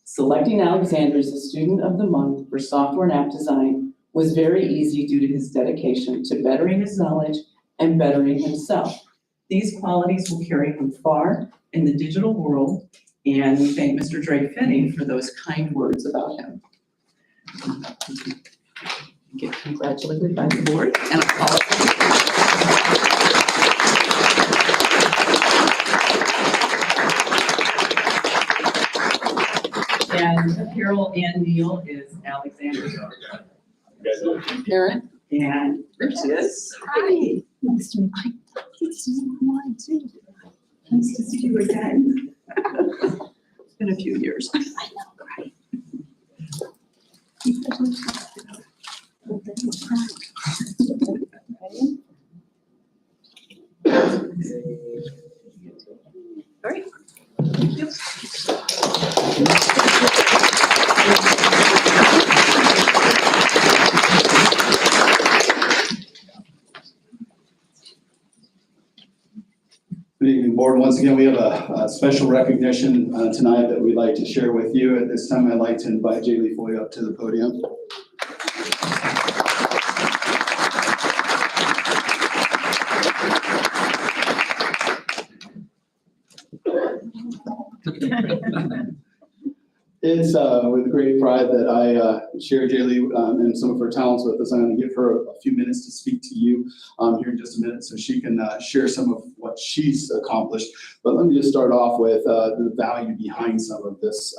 Selecting Alexander as the Student of the Month for Software and App Design was very easy due to his dedication to bettering his knowledge and bettering himself. These qualities will carry him far in the digital world, and we thank Mr. Drake Finney for those kind words about him. Get congratulated by the board and And Carol Ann Neal is Alexander's parent, and there she is. Hi. Nice to meet you. Nice Nice to see you again. It's been a few years. All right. Good evening, board. Once again, we have a special recognition tonight that we'd like to share with you. At this time, I'd like to invite Jaylee Foy up to the podium. It's with great pride that I share Jaylee and some of her talents with us. I'm going to give her a few minutes to speak to you here in just a minute so she can share some of what she's accomplished. But let me just start off with the value behind some of this.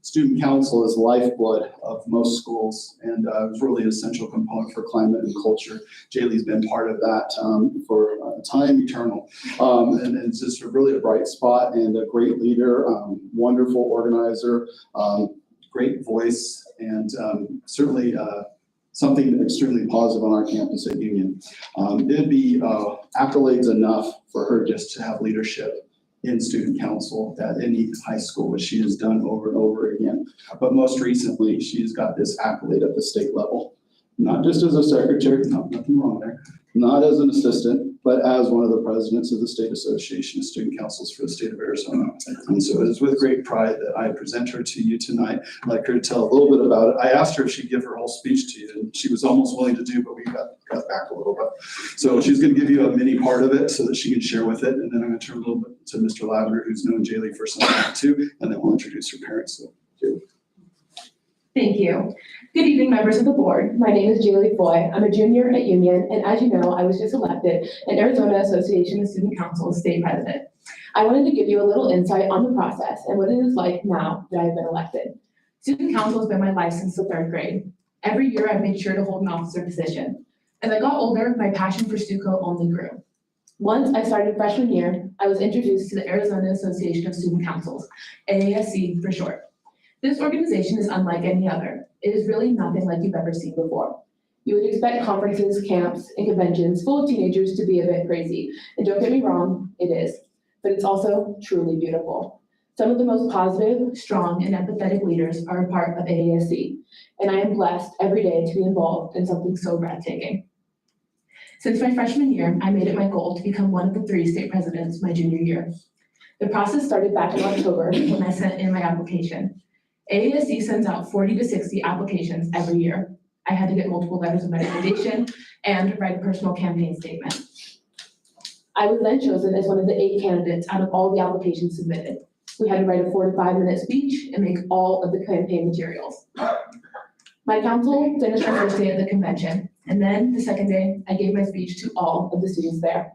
Student council is the lifeblood of most schools, and it's really an essential component for climate and culture. Jaylee's been part of that for time eternal. And it's just really a bright spot and a great leader, wonderful organizer, great voice, and certainly something extremely positive on our campus at Union. It'd be accolades enough for her just to have leadership in student council at any high school, which she has done over and over again. But most recently, she's got this accolade at the state level, not just as a secretary, nothing wrong there, not as an assistant, but as one of the presidents of the State Association of Student Councils for the state of Arizona. And so it is with great pride that I present her to you tonight. I'd like her to tell a little bit about it. I asked her if she'd give her whole speech to you, and she was almost willing to do, but we got back a little bit. So she's going to give you a mini part of it so that she can share with it. And then I'm going to turn a little bit to Mr. Lavender, who's known Jaylee for some time too, and then we'll introduce her parents. So, Jaylee. Thank you. Good evening, members of the board. My name is Jaylee Foy. I'm a junior at Union, and as you know, I was just elected an Arizona Association of Student Council state president. I wanted to give you a little insight on the process and what it is like now that I have been elected. Student Council has been my life since the 3rd grade. Every year, I've made sure to hold an officer position. As I got older, my passion for STUCO only grew. Once I started freshman year, I was introduced to the Arizona Association of Student Councils, AASC for short. This organization is unlike any other. It is really nothing like you've ever seen before. You would expect conferences, camps, and conventions full of teenagers to be a bit crazy. And don't get me wrong, it is. But it's also truly beautiful. Some of the most positive, strong, and empathetic leaders are a part of AASC. And I am blessed every day to be involved in something so breathtaking. Since my freshman year, I made it my goal to become one of the 3 state presidents my junior year. The process started back in October when I sent in my application. AASC sends out 40 to 60 applications every year. I had to get multiple letters of recommendation and write a personal campaign statement. I was then chosen as one of the 8 candidates out of all the applications submitted. We had to write a 4 to 5 minute speech and make all of the campaign materials. My council finished our first day at the convention, and then the second day, I gave my speech to all of the students there.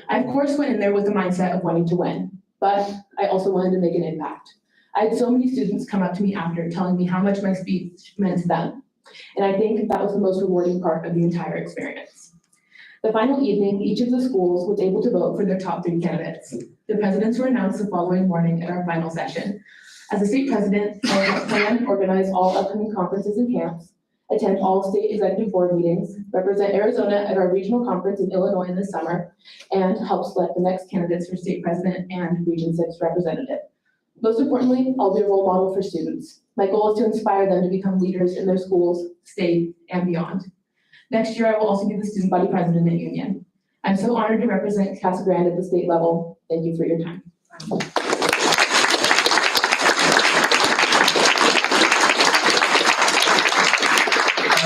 I, of course, went in there with the mindset of wanting to win, but I also wanted to make an impact. I had so many students come up to me after telling me how much my speech meant to them. And I think that was the most rewarding part of the entire experience. The final evening, each of the schools was able to vote for their top 3 candidates. The presidents were announced the following morning at our final session. As a state president, I plan to organize all upcoming conferences and camps, attend all state executive board meetings, represent Arizona at our regional conference in Illinois this summer, and help select the next candidates for state president and Region 6 representative. Most importantly, I'll be a role model for students. My goal is to inspire them to become leaders in their schools, state, and beyond. Next year, I will also be the student body president at Union. I'm so honored to represent Casa Grande at the state level. Thank you for your time.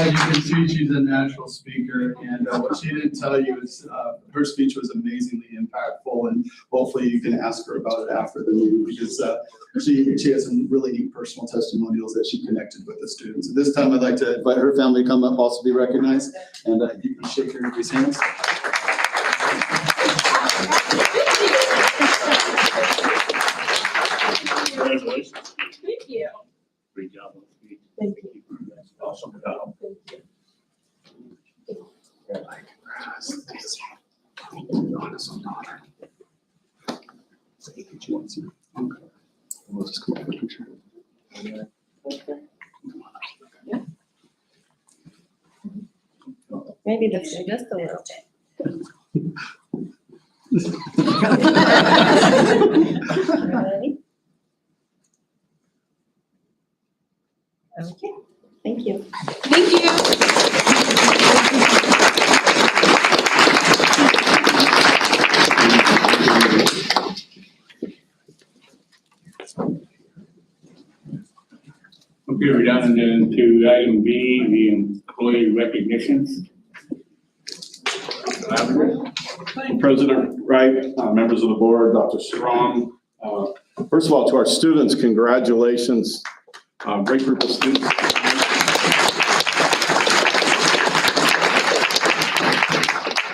As you can see, she's a natural speaker, and what she didn't tell you is her speech was amazingly impactful, and hopefully you can ask her about it after the meeting, because she has some really neat personal testimonials that she connected with the students. At this time, I'd like to invite her family to come up, also be recognized, and you can shake everybody's hands. Congratulations. Thank you. Great job. on the speech. Thank you. Awesome job. Thank you. We'll just come up with a picture. Maybe just a little bit. Ready? Okay, thank you. Thank you. Okay, we're down to item B, the employee recognitions. President Wright, members of the board, Dr. Strong. First of all, to our students, congratulations. Great group of students.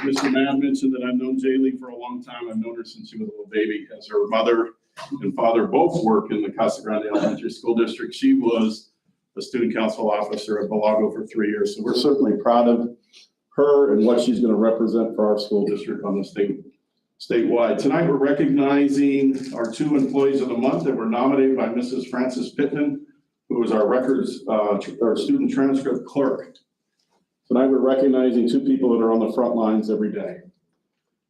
Mr. Matt mentioned that I've known Jaylee for a long time. I've known her since she was a little baby, as her mother and father both work in the Casa Grande Elementary School District. She was a student council officer at Balago for 3 years. So we're certainly proud of her and what she's going to represent for our school district on the statewide. Tonight, we're recognizing our 2 employees of the month that were nominated by Mrs. Frances Pittman, who was our records, our student transcript clerk. Tonight, we're recognizing 2 people that are on the front lines every day.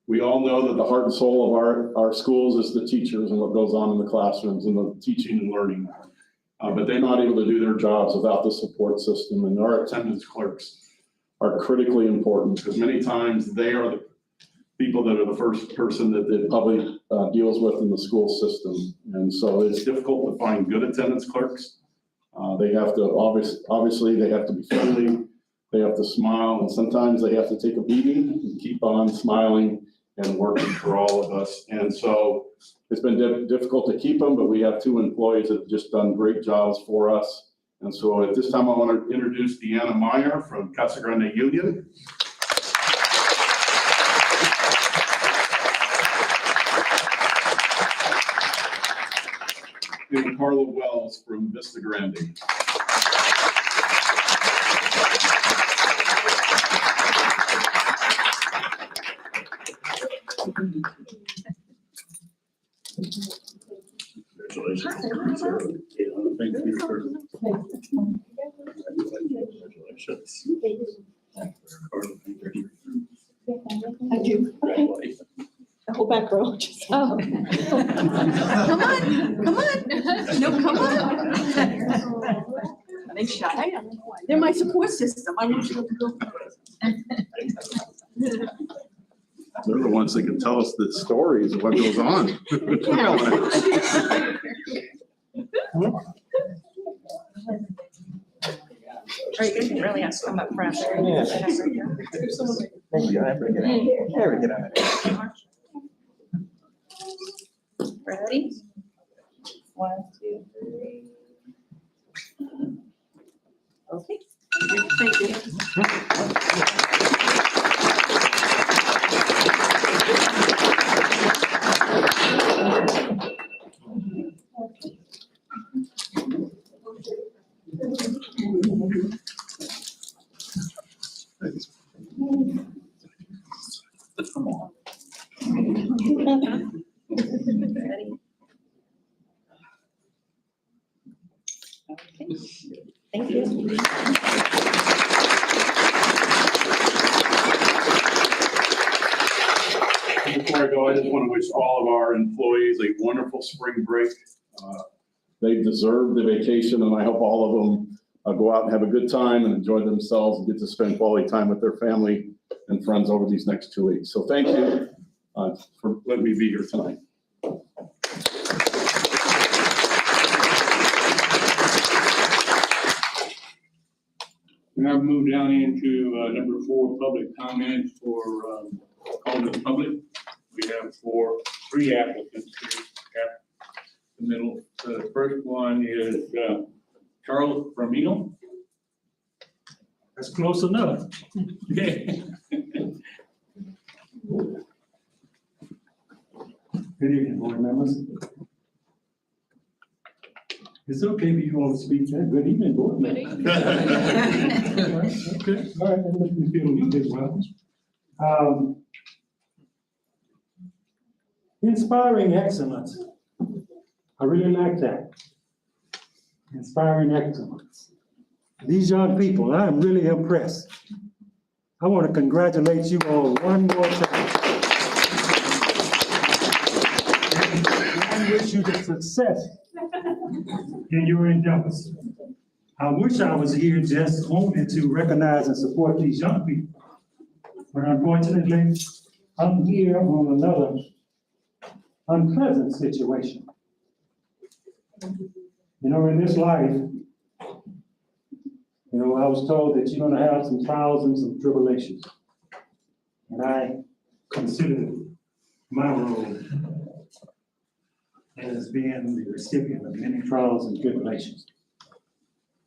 We all know that the heart and soul of our schools is the teachers and what goes on in the classrooms and the teaching and learning. But they're not able to do their jobs without the support system, and our attendance clerks are critically important, because many times they are the people that are the first person that the public deals with in the school system. And so it's difficult to find good attendance clerks. They have to, obviously, they have to be friendly, they have to smile, and sometimes they have to take a beating and keep on smiling and working for all of us. And so it's been difficult to keep them, but we have 2 employees that have just done great jobs for us. And so at this time, I want to introduce Deanna Meyer from Casa Grande Union. And Carla Wells from Vista Grande. Congratulations. Thank you for. Congratulations. I do. Congratulations. The whole back row just. Oh. Come on. No, come on. They shy. They're my support system. I want you to go. They're the ones that can tell us the stories of what goes on. Or you can really have to come up front. Thank you. There we go. Ready? 1, 2, 3. Okay. Thank you. Ready? Okay. Thank you. Before I go, I just want to wish all of our employees a wonderful spring break. They deserve the vacation, and I hope all of them go out and have a good time and enjoy themselves and get to spend quality time with their family and friends over these next 2 weeks. So thank you for letting me be here tonight. We now move down into number 4, public comments for call to the public. We have three applicants here at the middle. The first one is Charles from Meetin. That's close enough. Okay. Good evening, board members. It's okay if you want to speak. Good evening, board members. Okay, all right, that makes me feel a little bit well. Inspiring excellence. I really like that. Inspiring excellence. These young people, I am really impressed. I want to congratulate you all one more time. I wish you the success in your endeavors. I wish I was here just only to recognize and support these young people. But unfortunately, I'm here on another unpleasant situation. You know, in this life, you know, I was told that you're gonna have some trials and some tribulations. And I consider my role as being the recipient of many trials and tribulations.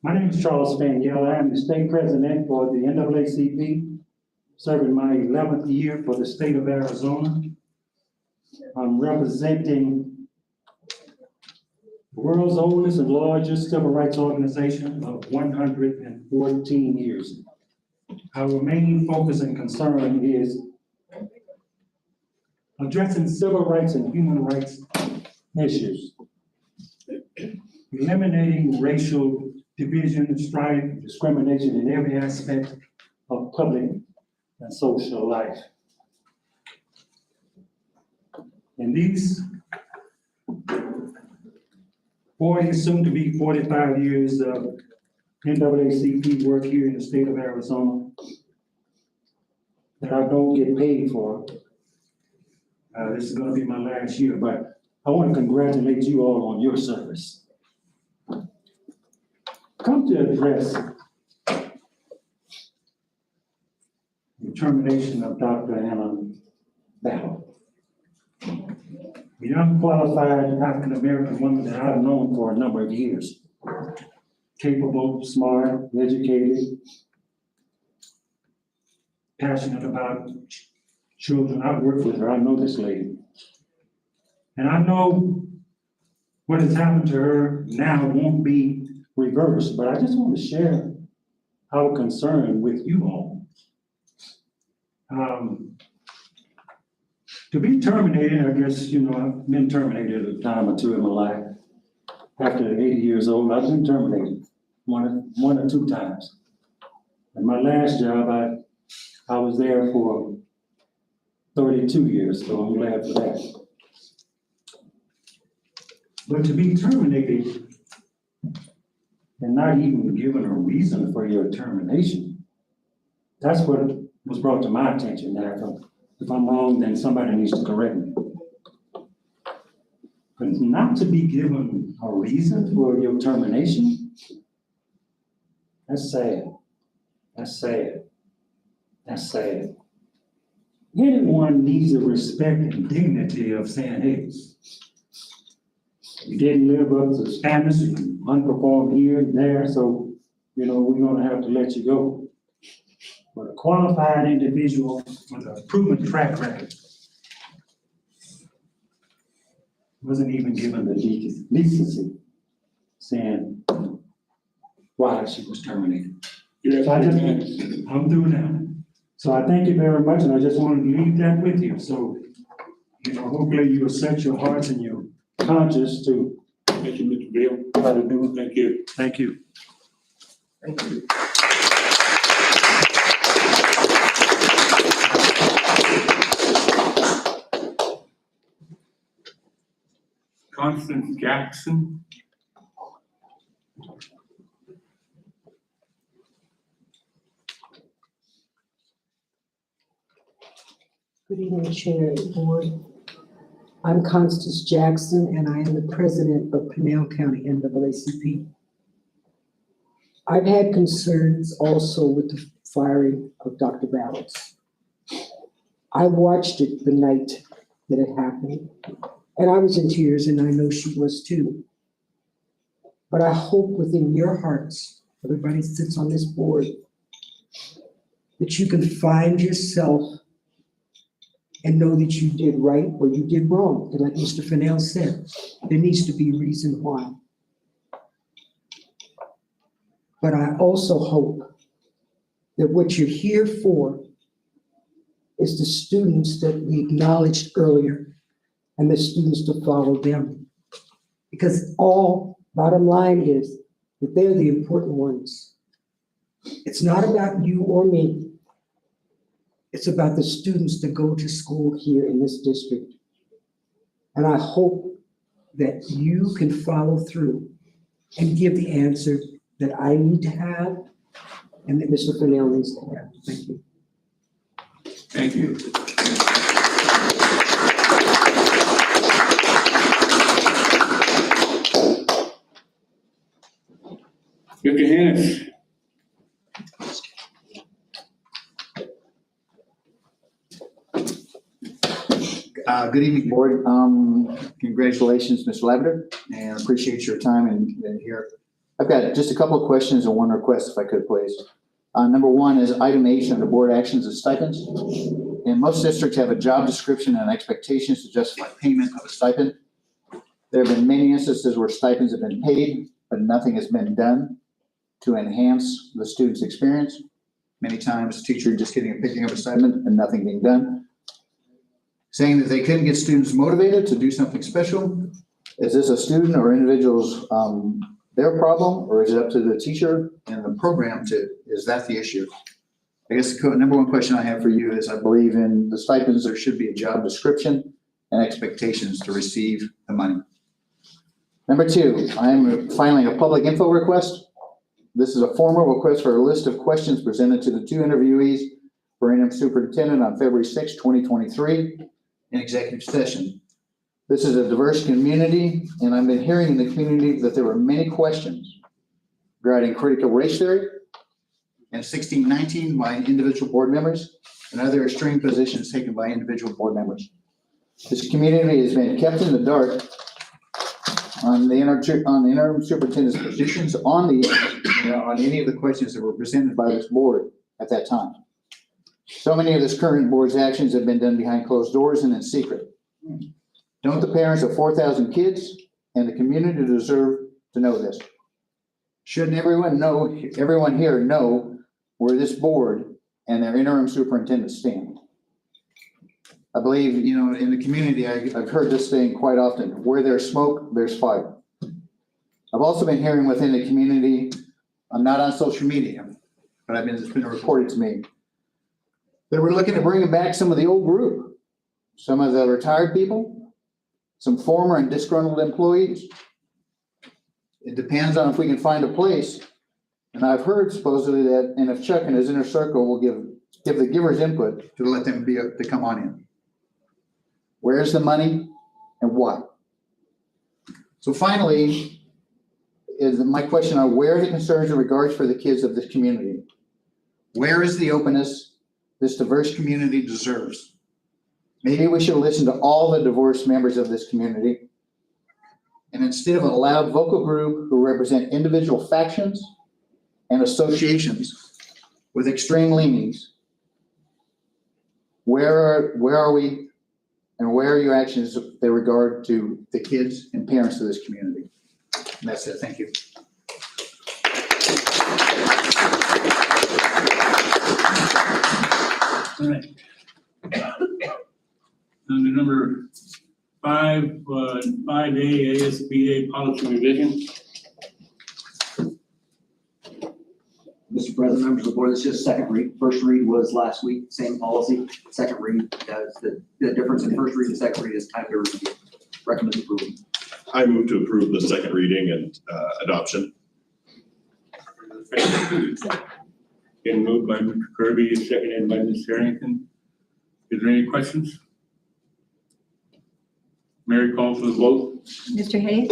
My name is Charles Spaniel. I am the state president for the NAACP, serving my 11th year for the state of Arizona. I'm representing the world's oldest and largest civil rights organization of 114 years. Our main focus and concern is addressing civil rights and human rights issues, eliminating racial division, strife, discrimination in every aspect of public and social life. In these 40, soon to be 45 years of NAACP work here in the state of Arizona that I don't get paid for. This is gonna be my last year, but I want to congratulate you all on your service. Come to address the termination of Dr. Anna Battle, a young qualified African-American woman that I've known for a number of years. Capable, smart, educated, passionate about children. I've worked with her, I know this lady. And I know what has happened to her now won't be reversed, but I just want to share our concern with you all. To be terminated, I guess, you know, I've been terminated a time or two in my life. After 80 years old, I've been terminated one or two times. And my last job, I was there for 32 years, so I'm glad for that. But to be terminated and not even given a reason for your termination, that's what was brought to my attention. Now, if I'm wrong, then somebody needs to correct me. But not to be given a reason for your termination, that's sad. That's sad. That's sad. Anyone needs the respect and dignity of saying, hey, you didn't live up to standards, you underperformed here and there, so, you know, we're gonna have to let you go. But a qualified individual with a proven track record wasn't even given the decency saying why she was terminated. So I'm through now. So I thank you very much, and I just wanted to leave that with you. So, you know, hopefully you will set your hearts and your conscience to. Thank you, Mr. Bill. Try to do. Thank you. Thank you. Thank you. Constance Jackson. Good evening, Chair and Board. I'm Constance Jackson, and I am the president of Pinal County NAACP. I've had concerns also with the firing of Dr. Balance. I watched it the night that it happened, and I was in tears, and I know she was too. But I hope within your hearts, everybody that sits on this board, that you can find yourself and know that you did right or you did wrong. And like Mr. Fennell said, there needs to be a reason why. But I also hope that what you're here for is the students that we acknowledged earlier and the students to follow them. Because all bottom line is that they're the important ones. It's not about you or me. It's about the students that go to school here in this district. And I hope that you can follow through and give the answer that I need to have and that Mr. Fennell needs to have. Thank you. Thank you. Mr. Hennis. Good evening, board. Congratulations, Mr. Lavender, and appreciate your time and here. I've got just a couple of questions and one request, if I could, please. Number one is item H under board actions and stipends. And most districts have a job description and expectations to justify payment of a stipend. There have been many instances where stipends have been paid, but nothing has been done to enhance the student's experience. Many times, teacher just picking up a stipend and nothing being done. Saying that they couldn't get students motivated to do something special. Is this a student or individual's their problem, or is it up to the teacher and the program is that the issue? I guess the number one question I have for you is, I believe in the stipends, there should be a job description and expectations to receive the money. Number two, I'm filing a public info request. This is a formal request for a list of questions presented to the two interviewees for interim superintendent on February 6, 2023 in executive session. This is a diverse community, and I've been hearing in the community that there were many questions regarding critical race theory and 1619 by individual board members and other extreme positions taken by individual board members. This community has been kept in the dark on the interim superintendent's positions on any of the questions that were presented by this board at that time. So many of this current board's actions have been done behind closed doors and in secret. Don't the parents of 4,000 kids and the community deserve to know this? Shouldn't everyone here know where this board and their interim superintendent stand? I believe, in the community, I've heard this saying quite often, where there's smoke, there's fire. I've also been hearing within the community, I'm not on social media, but it's been reported to me, that we're looking to bring back some of the old group, some of the retired people, some former and disgruntled employees. It depends on if we can find a place. And I've heard supposedly that, and if Chuck and his inner circle will give the givers input to let them to come on in. Where's the money and why? So finally, is my question on where are the concerns in regards for the kids of this community? Where is the openness this diverse community deserves? Maybe we should listen to all the diverse members of this community. And instead of a loud vocal group who represent individual factions and associations with extreme leanings, where are we and where are your actions in regard to the kids and parents of this community? And that's it. Thank you. All right. Under number 5A ASBA policy revision. Mr. President, members of the board, this is just second read. First read was last week, same policy. Second read, the difference in first read and second read is time to review. Recommend approval. I move to approve the second reading and adoption. Been moved by Mr. Kirby, seconded by Ms. Harrington. Is there any questions? Mary, call for the vote. Mr. Hayes?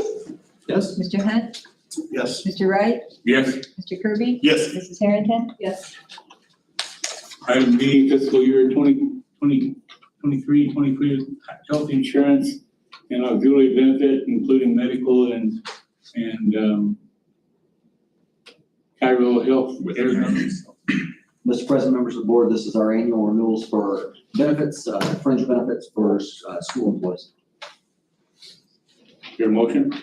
Yes. Mr. Hunt? Yes. Mr. Wright? Yes. Mr. Kirby? Yes. Mrs. Harrington? Yes. Item B, fiscal year 2023 health insurance and auxiliary benefit, including medical and Cairo Health. Mr. President, members of the board, this is our annual renewals for benefits, fringe benefits for school employees. Your motion?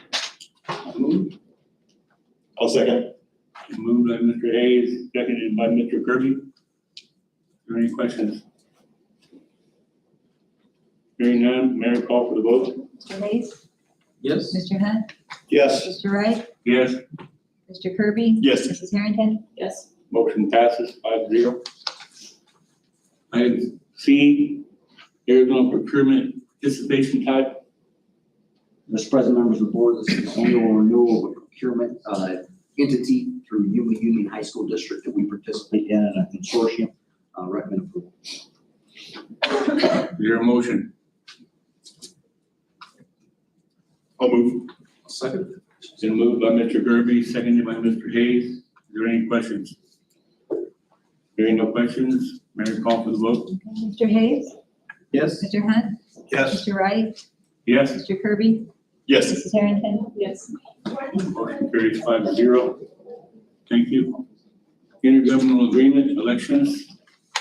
I'll second. Moved by Mr. Hayes, seconded by Mr. Kirby. Are there any questions? Hearing none, Mayor, call for the vote. Mr. Hayes? Yes. Mr. Hunt? Yes. Mr. Wright? Yes. Mr. Kirby? Yes. Mrs. Harrington? Yes. Motion passes 5-0. Item C, Arizona procurement participation type. Mr. President, members of the board, this is an annual renewal of a procurement entity through Yuma Union High School District that we participate in a consortium. Recommend approval. Is there a motion? I'll move. Second. It's been moved by Mr. Kirby, seconded by Mr. Hayes. Is there any questions? Hearing no questions, Mayor, call for the vote. Mr. Hayes? Yes. Mr. Hunt? Yes. Mr. Wright? Yes. Mr. Kirby? Yes. Mrs. Harrington? Yes. Motion carries 5-0. Thank you. Intergovernmental agreement, elections.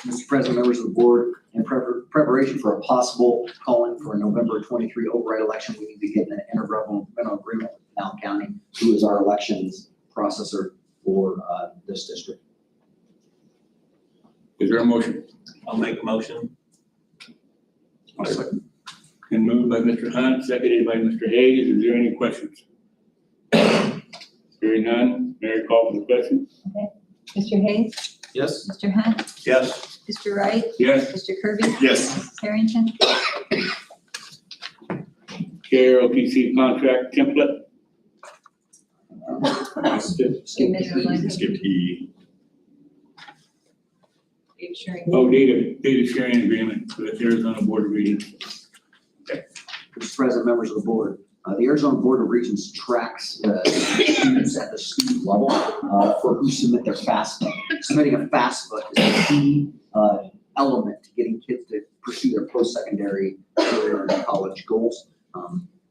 Mr. President, members of the board, in preparation for a possible calling for a November 23 override election, we need to get an intergovernmental agreement with Pinal County, who is our elections processor for this district. Is there a motion? I'll make a motion. I'll second. And moved by Mr. Hunt, seconded by Mr. Hayes. Is there any questions? Hearing none, Mayor, call for the question. Mr. Hayes? Yes. Mr. Hunt? Yes. Mr. Wright? Yes. Mr. Kirby? Yes. Mrs. Harrington? KROTC contract template. Skip Skipped E. Oh, data sharing agreement with the Arizona Board of Regents. Mr. President, members of the board, the Arizona Board of Regents tracks students at the student level for who submit their FAFSA. Submitting a FAFSA is a key element to getting kids to pursue their post-secondary career and college goals.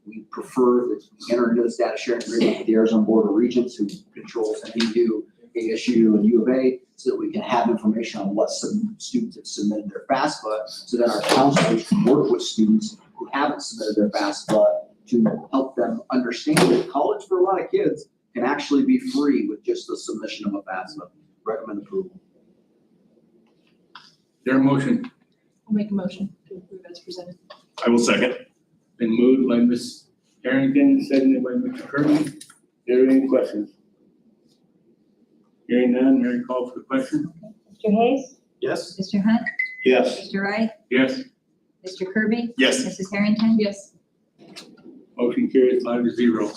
We prefer that we enter into this data sharing agreement with the Arizona Board of Regents, who controls NEU, ASU, and U of A, so that we can have information on what students have submitted their FAFSA, so that our counselors can work with students who haven't submitted their FAFSA to help them understand that college for a lot of kids can actually be free with just the submission of a FAFSA. Recommend approval. Is there a motion? I'll make a motion to approve as presented. I will second. Been moved by Ms. Harrington, seconded by Mr. Kirby. Are there any questions? Hearing none, Mary, call for the question. Mr. Hayes? Yes. Mr. Hunt? Yes. Mr. Wright? Yes. Mr. Kirby? Yes. Mrs. Harrington? Yes. Motion carries 5-0.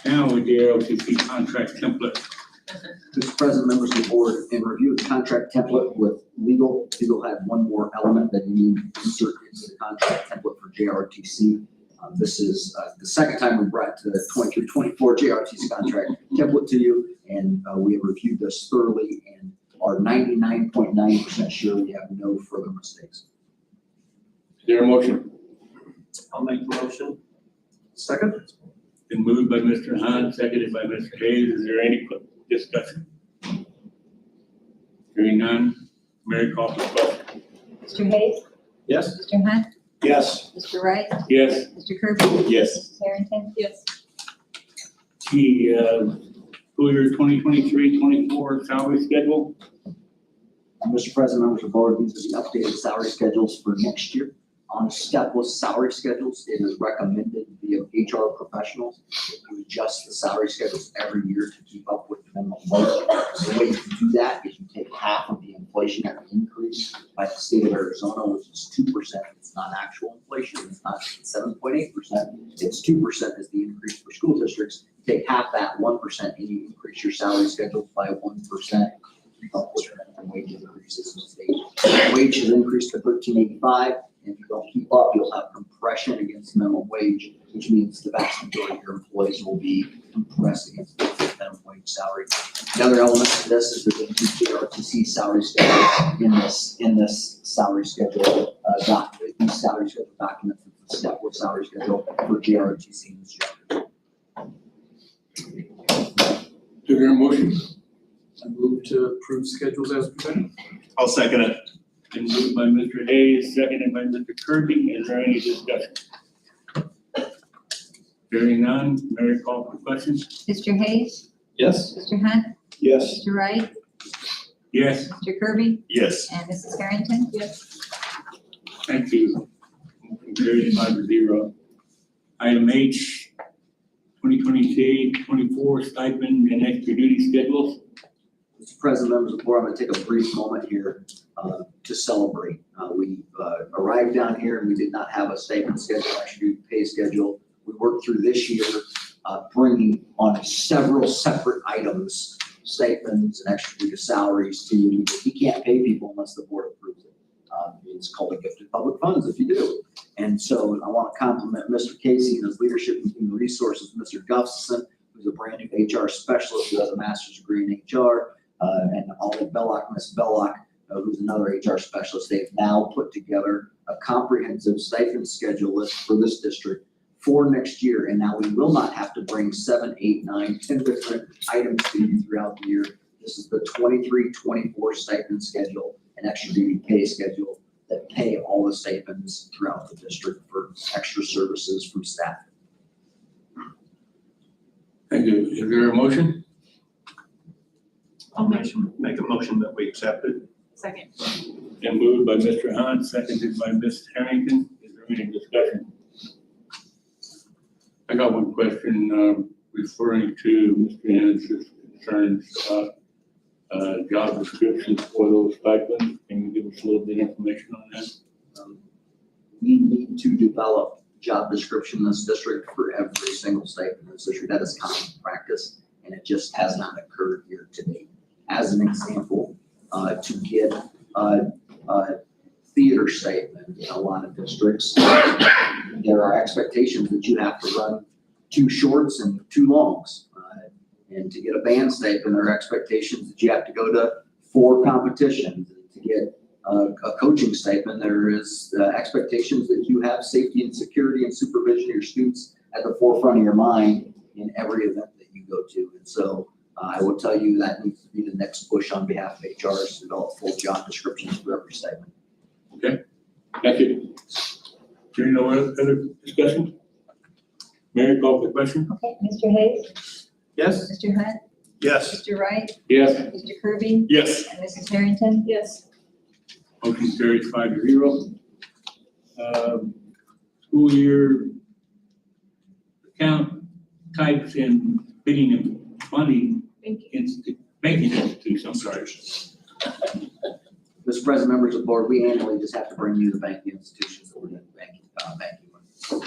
Now with the LTC contract template. Mr. President, members of the board, in review of the contract template with legal had one more element that you need to insert into the contract template for JRTC. This is the second time we brought the 23-24 JRTC contract template to you, and we have reviewed this thoroughly and are 99.9% sure we have no further mistakes. Is there a motion? I'll make the motion. Second. Been moved by Mr. Hunt, seconded by Mr. Hayes. Is there any discussion? Hearing none, Mary, call for the question. Mr. Hayes? Yes. Mr. Hunt? Yes. Mr. Wright? Yes. Mr. Kirby? Yes. Mrs. Harrington? Yes. The school year 2023-24 salary schedule. Mr. President, members of the board, these are the updated salary schedules for next year. On step with salary schedules, it is recommended via HR professionals to adjust the salary schedules every year to keep up with minimum wage. The way to do that is you take half of the inflationary increase by the state of Arizona, which is 2%. It's not actual inflation. It's not 7.8%. It's 2% is the increase for school districts. Take half that 1% and you increase your salary schedules by 1%. Keep up with minimum wage increases in the state. Wage has increased to $13.85. If you don't keep up, you'll have compression against minimum wage, which means the vast majority of your employees will be compressed against the minimum wage salary. The other element to this is there's a new RTC salary schedule in this salary schedule these salary schedule documents, the step with salary schedule for JRTC instructors. Is there a motion? I move to approve schedules as presented. I'll second it. Been moved by Mr. Hayes, seconded by Mr. Kirby. Is there any discussion? Hearing none, Mary, call for questions? Mr. Hayes, Yes? Mr. Hunt, Yes. Mr. Wright, Yes, Mr. Kirby, Yes. and Mrs. Harrington. Yes. thank you. Motion carries 5-0. Item H, 2023-24 stipend and extra duty schedules. Mr. President, members of the board, I'm going to take a brief moment here to celebrate. We arrived down here and we did not have a stipend schedule, extra duty pay schedule. We worked through this year bringing on several separate items, stipends and extra duty salaries to you. We can't pay people unless the board approves it. It's called a gift of public funds if you do. And so I want to compliment Mr. Casey and his leadership in human resources, Mr. Gustafson, who's a brand new HR specialist who has a master's degree in HR, and Ollie Belloc, Ms. Belloc, who's another HR specialist. They've now put together a comprehensive stipend schedule list for this district for next year. And now we will not have to bring 7, 8, 9, 10 different items to you throughout the year. This is the 23-24 stipend schedule and extra duty pay schedule that pay all the stipends throughout the district for extra services from staff. Thank you. Is there a motion? I'll make Make a motion that we accept it. second. Been moved by Mr. Hunt, seconded by Ms. Harrington. Is there any discussion? I got one question, referring to Mr. Ennis's concerns about job descriptions for those stipends. Can you give us a little bit of information on that? We need to develop job description in this district for every single stipend in this district. That is common practice, and it just has not occurred here today. As an example, to get a theater stipend in a lot of districts, there are expectations that you have to run 2 shorts and 2 longs. And to get a band stipend, there are expectations that you have to go to 4 competitions. To get a coaching stipend, there is expectations that you have safety and security and supervision of your students at the forefront of your mind in every event that you go to. And so I will tell you that needs to be the next push on behalf of HR is to develop full job descriptions for every stipend. Okay, thank you. Hearing no other discussion? Mary, call for the question? Okay, Mr. Hayes, Yes. Mr. Hunt, Yes. Mr. Wright, Yes. Mr. Kirby, Yes. and Mrs. Harrington. Yes. Motion carries 5-0. School year account types and bidding and funding banking institutions, I'm sorry. Mr. President, members of the board, we annually just have to bring you the banking institutions that we're doing banking with.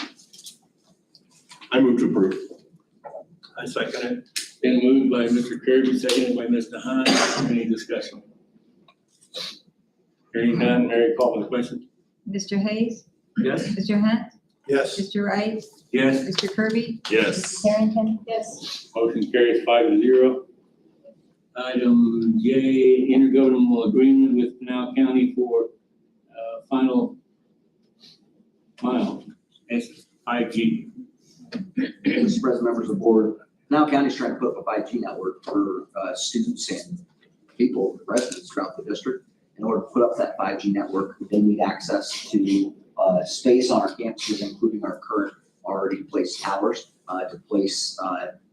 I move to approve. I second it. Been moved by Mr. Kirby, seconded by Mr. Hunt. Any discussion? Hearing none, Mary, call for the question? Mr. Hayes, Yes. Mr. Hunt, Yes. Mr. Wright, Yes. Mr. Kirby, Yes. Mrs. Harrington. Yes. Motion carries 5-0. Item J, intergovernmental agreement with Pinal County for final mile, S5G. Mr. President, members of the board, now county is trying to put up a 5G network for students and people, residents throughout the district. In order to put up that 5G network, they need access to space on our campuses, including our current already placed towers, to place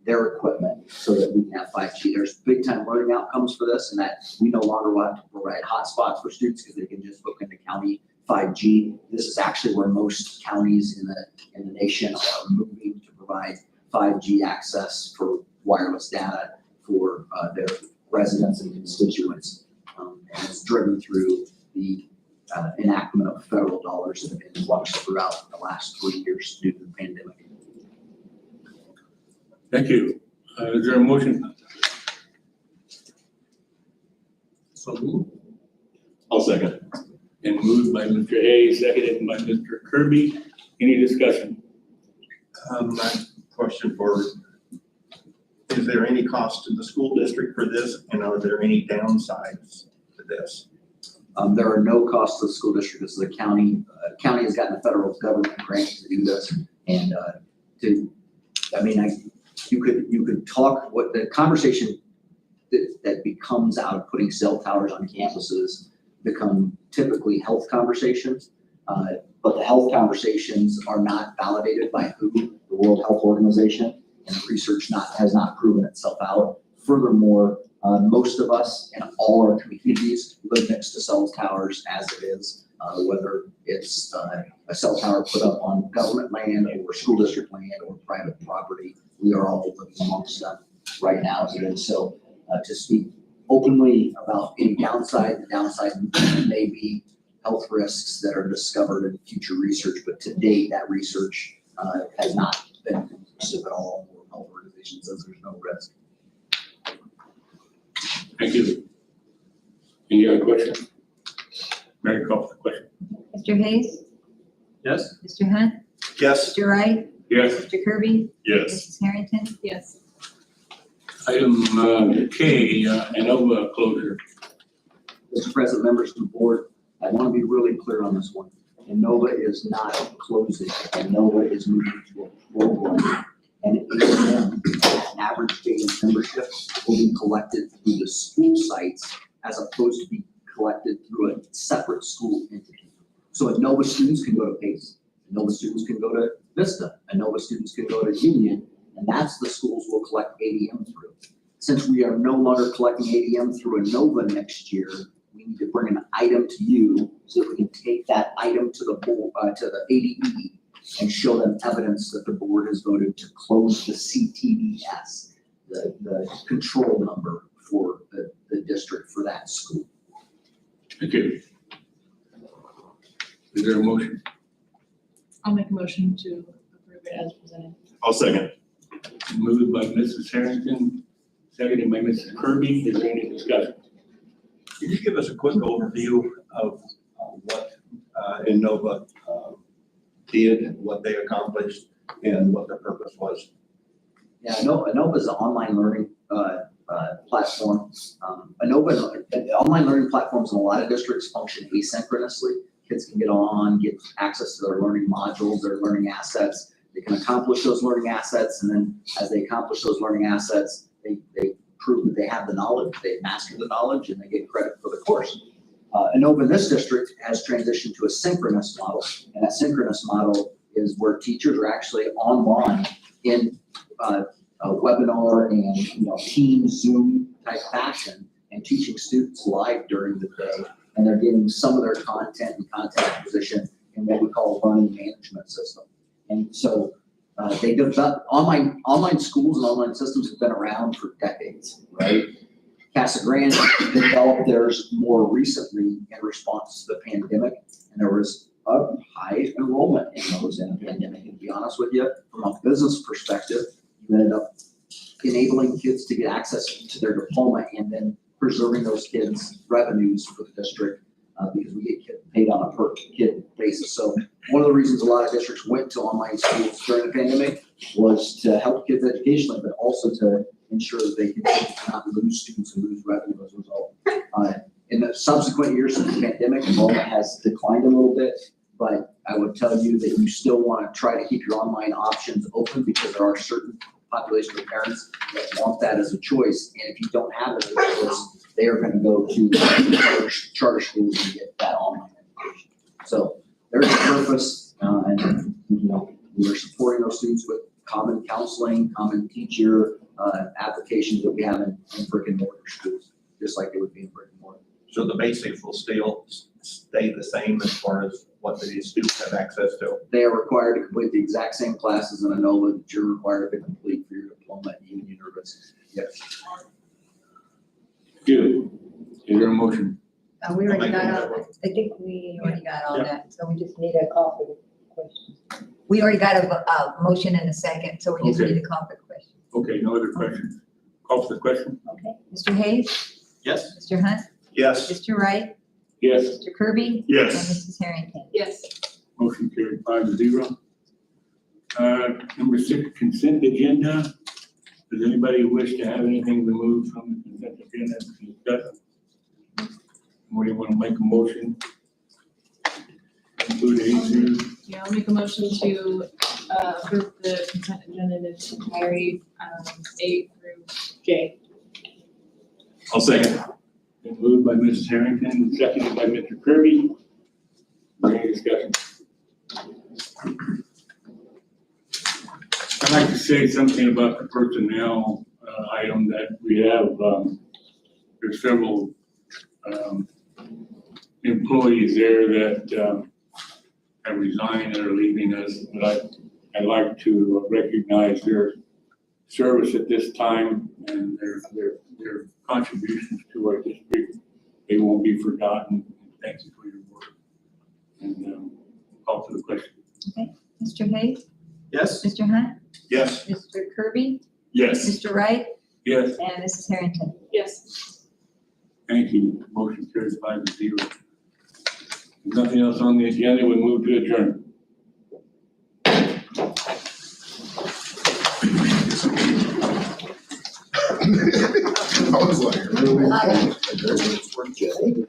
their equipment so that we can have 5G. There's big time learning outcomes for this, and that we no longer will have to provide hotspots for students because they can just hook into county 5G. This is actually where most counties in the nation are moving to provide 5G access for wireless data for their residents and constituents. And it's driven through the enactment of federal dollars that have been flushed throughout the last 3 years due to the pandemic. Thank you. Is there a motion? So moved. I'll second. And moved by Mr. Hayes, seconded by Mr. Kirby. Any discussion? My question for, is there any cost to the school district for this, and are there any downsides to this? There are no costs to the school district. This is a county. County has gotten a federal government grant to do this. And you could talk, what the conversation that becomes out of putting cell towers on campuses become typically health conversations. But the health conversations are not validated by WHO, the World Health Organization, and the research has not proven itself out. Furthermore, most of us and all our communities live next to cell towers as it is, whether it's a cell tower put up on government land or school district land or private property. We are all living amongst them right now as it is. So to speak openly about any downside, the downside may be health risks that are discovered in future research, but to date, that research has not been conclusive at all. World Health Organization says there's no risk. Thank you. Any other questions? Mary, call for the question. Mr. Hayes? Yes? Mr. Hunt? Yes. Mr. Wright? Yes. Mr. Kirby? Yes. Mrs. Harrington? Yes. Item K, ANOVA closure. Mr. President, members of the board, I want to be really clear on this one. ANOVA is not closing. ANOVA is moving to a program. And ATM, an average daily membership, will be collected through the school sites as opposed to be collected through a separate school entity. So ANOVA students can go to PACE, ANOVA students can go to Vista, ANOVA students can go to Union, and that's the schools we'll collect ADM through. Since we are no longer collecting ADM through ANOVA next year, we need to bring an item to you so that we can take that item to the board, to the ADE, and show them evidence that the board has voted to close the CTDS, the control number for the district for that school. Thank you. Is there a motion? I'll make a motion to approve it as presented. I'll second. Moved by Mrs. Harrington, seconded by Mrs. Kirby. Is there any discussion? Could you give us a quick overview of what ANOVA did, what they accomplished, and what their purpose was? Yeah, ANOVA is an online learning platform. Online learning platforms in a lot of districts function asynchronously. Kids can get on, get access to their learning modules, their learning assets. They can accomplish those learning assets, and then as they accomplish those learning assets, they prove that they have the knowledge, they've mastered the knowledge, and they get credit for the course. ANOVA in this district has transitioned to a synchronous model, and that synchronous model is where teachers are actually online in a webinar and Teams, Zoom type fashion, and teaching students live during the day, and they're getting some of their content and content acquisition in what we call a learning management system. And so they develop online schools and online systems have been around for decades, right? Casa Grande developed theirs more recently in response to the pandemic, and there was a high enrollment in those in the pandemic. And to be honest with you, from a business perspective, you ended up enabling kids to get access to their diploma and then preserving those kids' revenues for the district because we get paid on a per kid basis. So one of the reasons a lot of districts went to online schools during the pandemic was to help kids educationally, but also to ensure that they continue to not lose students and lose revenue as a result. In the subsequent years since the pandemic, enrollment has declined a little bit, but I would tell you that you still want to try to keep your online options open because there are certain population of parents that want that as a choice. And if you don't have it as a choice, they are going to go to charter schools and get that online education. So there's a purpose, and we're supporting those students with common counseling, common teacher applications that we have in brick and mortar schools, just like it would be in brick and mortar. So the basics will still stay the same as far as what the students have access to? They are required to complete the exact same classes in ANOVA that you're required to complete for your diploma at Union University. Yes. Good. Is there a motion? We already got all, I think we already got all that, so we just need a call for the question. We already got a motion and a second, so we just Okay. need a call for the question. Okay, no other questions? Call for the question? Okay. Mr. Hayes? Yes. Mr. Hunt? Yes. Mr. Wright? Yes. Mr. Kirby? Yes. And Mrs. Harrington? Yes. Motion carried 5-0. Number 6, consent agenda. Does anybody wish to have anything removed from the consent agenda to discuss? Somebody want to make a motion? Include A2? Yeah, I'll make a motion to approve the consent agenda in its entirety, A through J. I'll second. Been moved by Mrs. Harrington, seconded by Mr. Kirby. Any discussion? I'd like to say something about the personnel item that we have. There's several employees there that have resigned and are leaving us, but I'd like to recognize their service at this time and their contributions to our district. They won't be forgotten. Thank you for your work. And call to the question. Okay, Mr. Hay, Yes? Mr. Hunt, Yes. Mr. Kirby, Yes. Mr. Wright, Yes, and Mrs. Harrington. Yes. thank you. Motion carries 5-0. Nothing else on the agenda, we move to adjourn. I was like, really?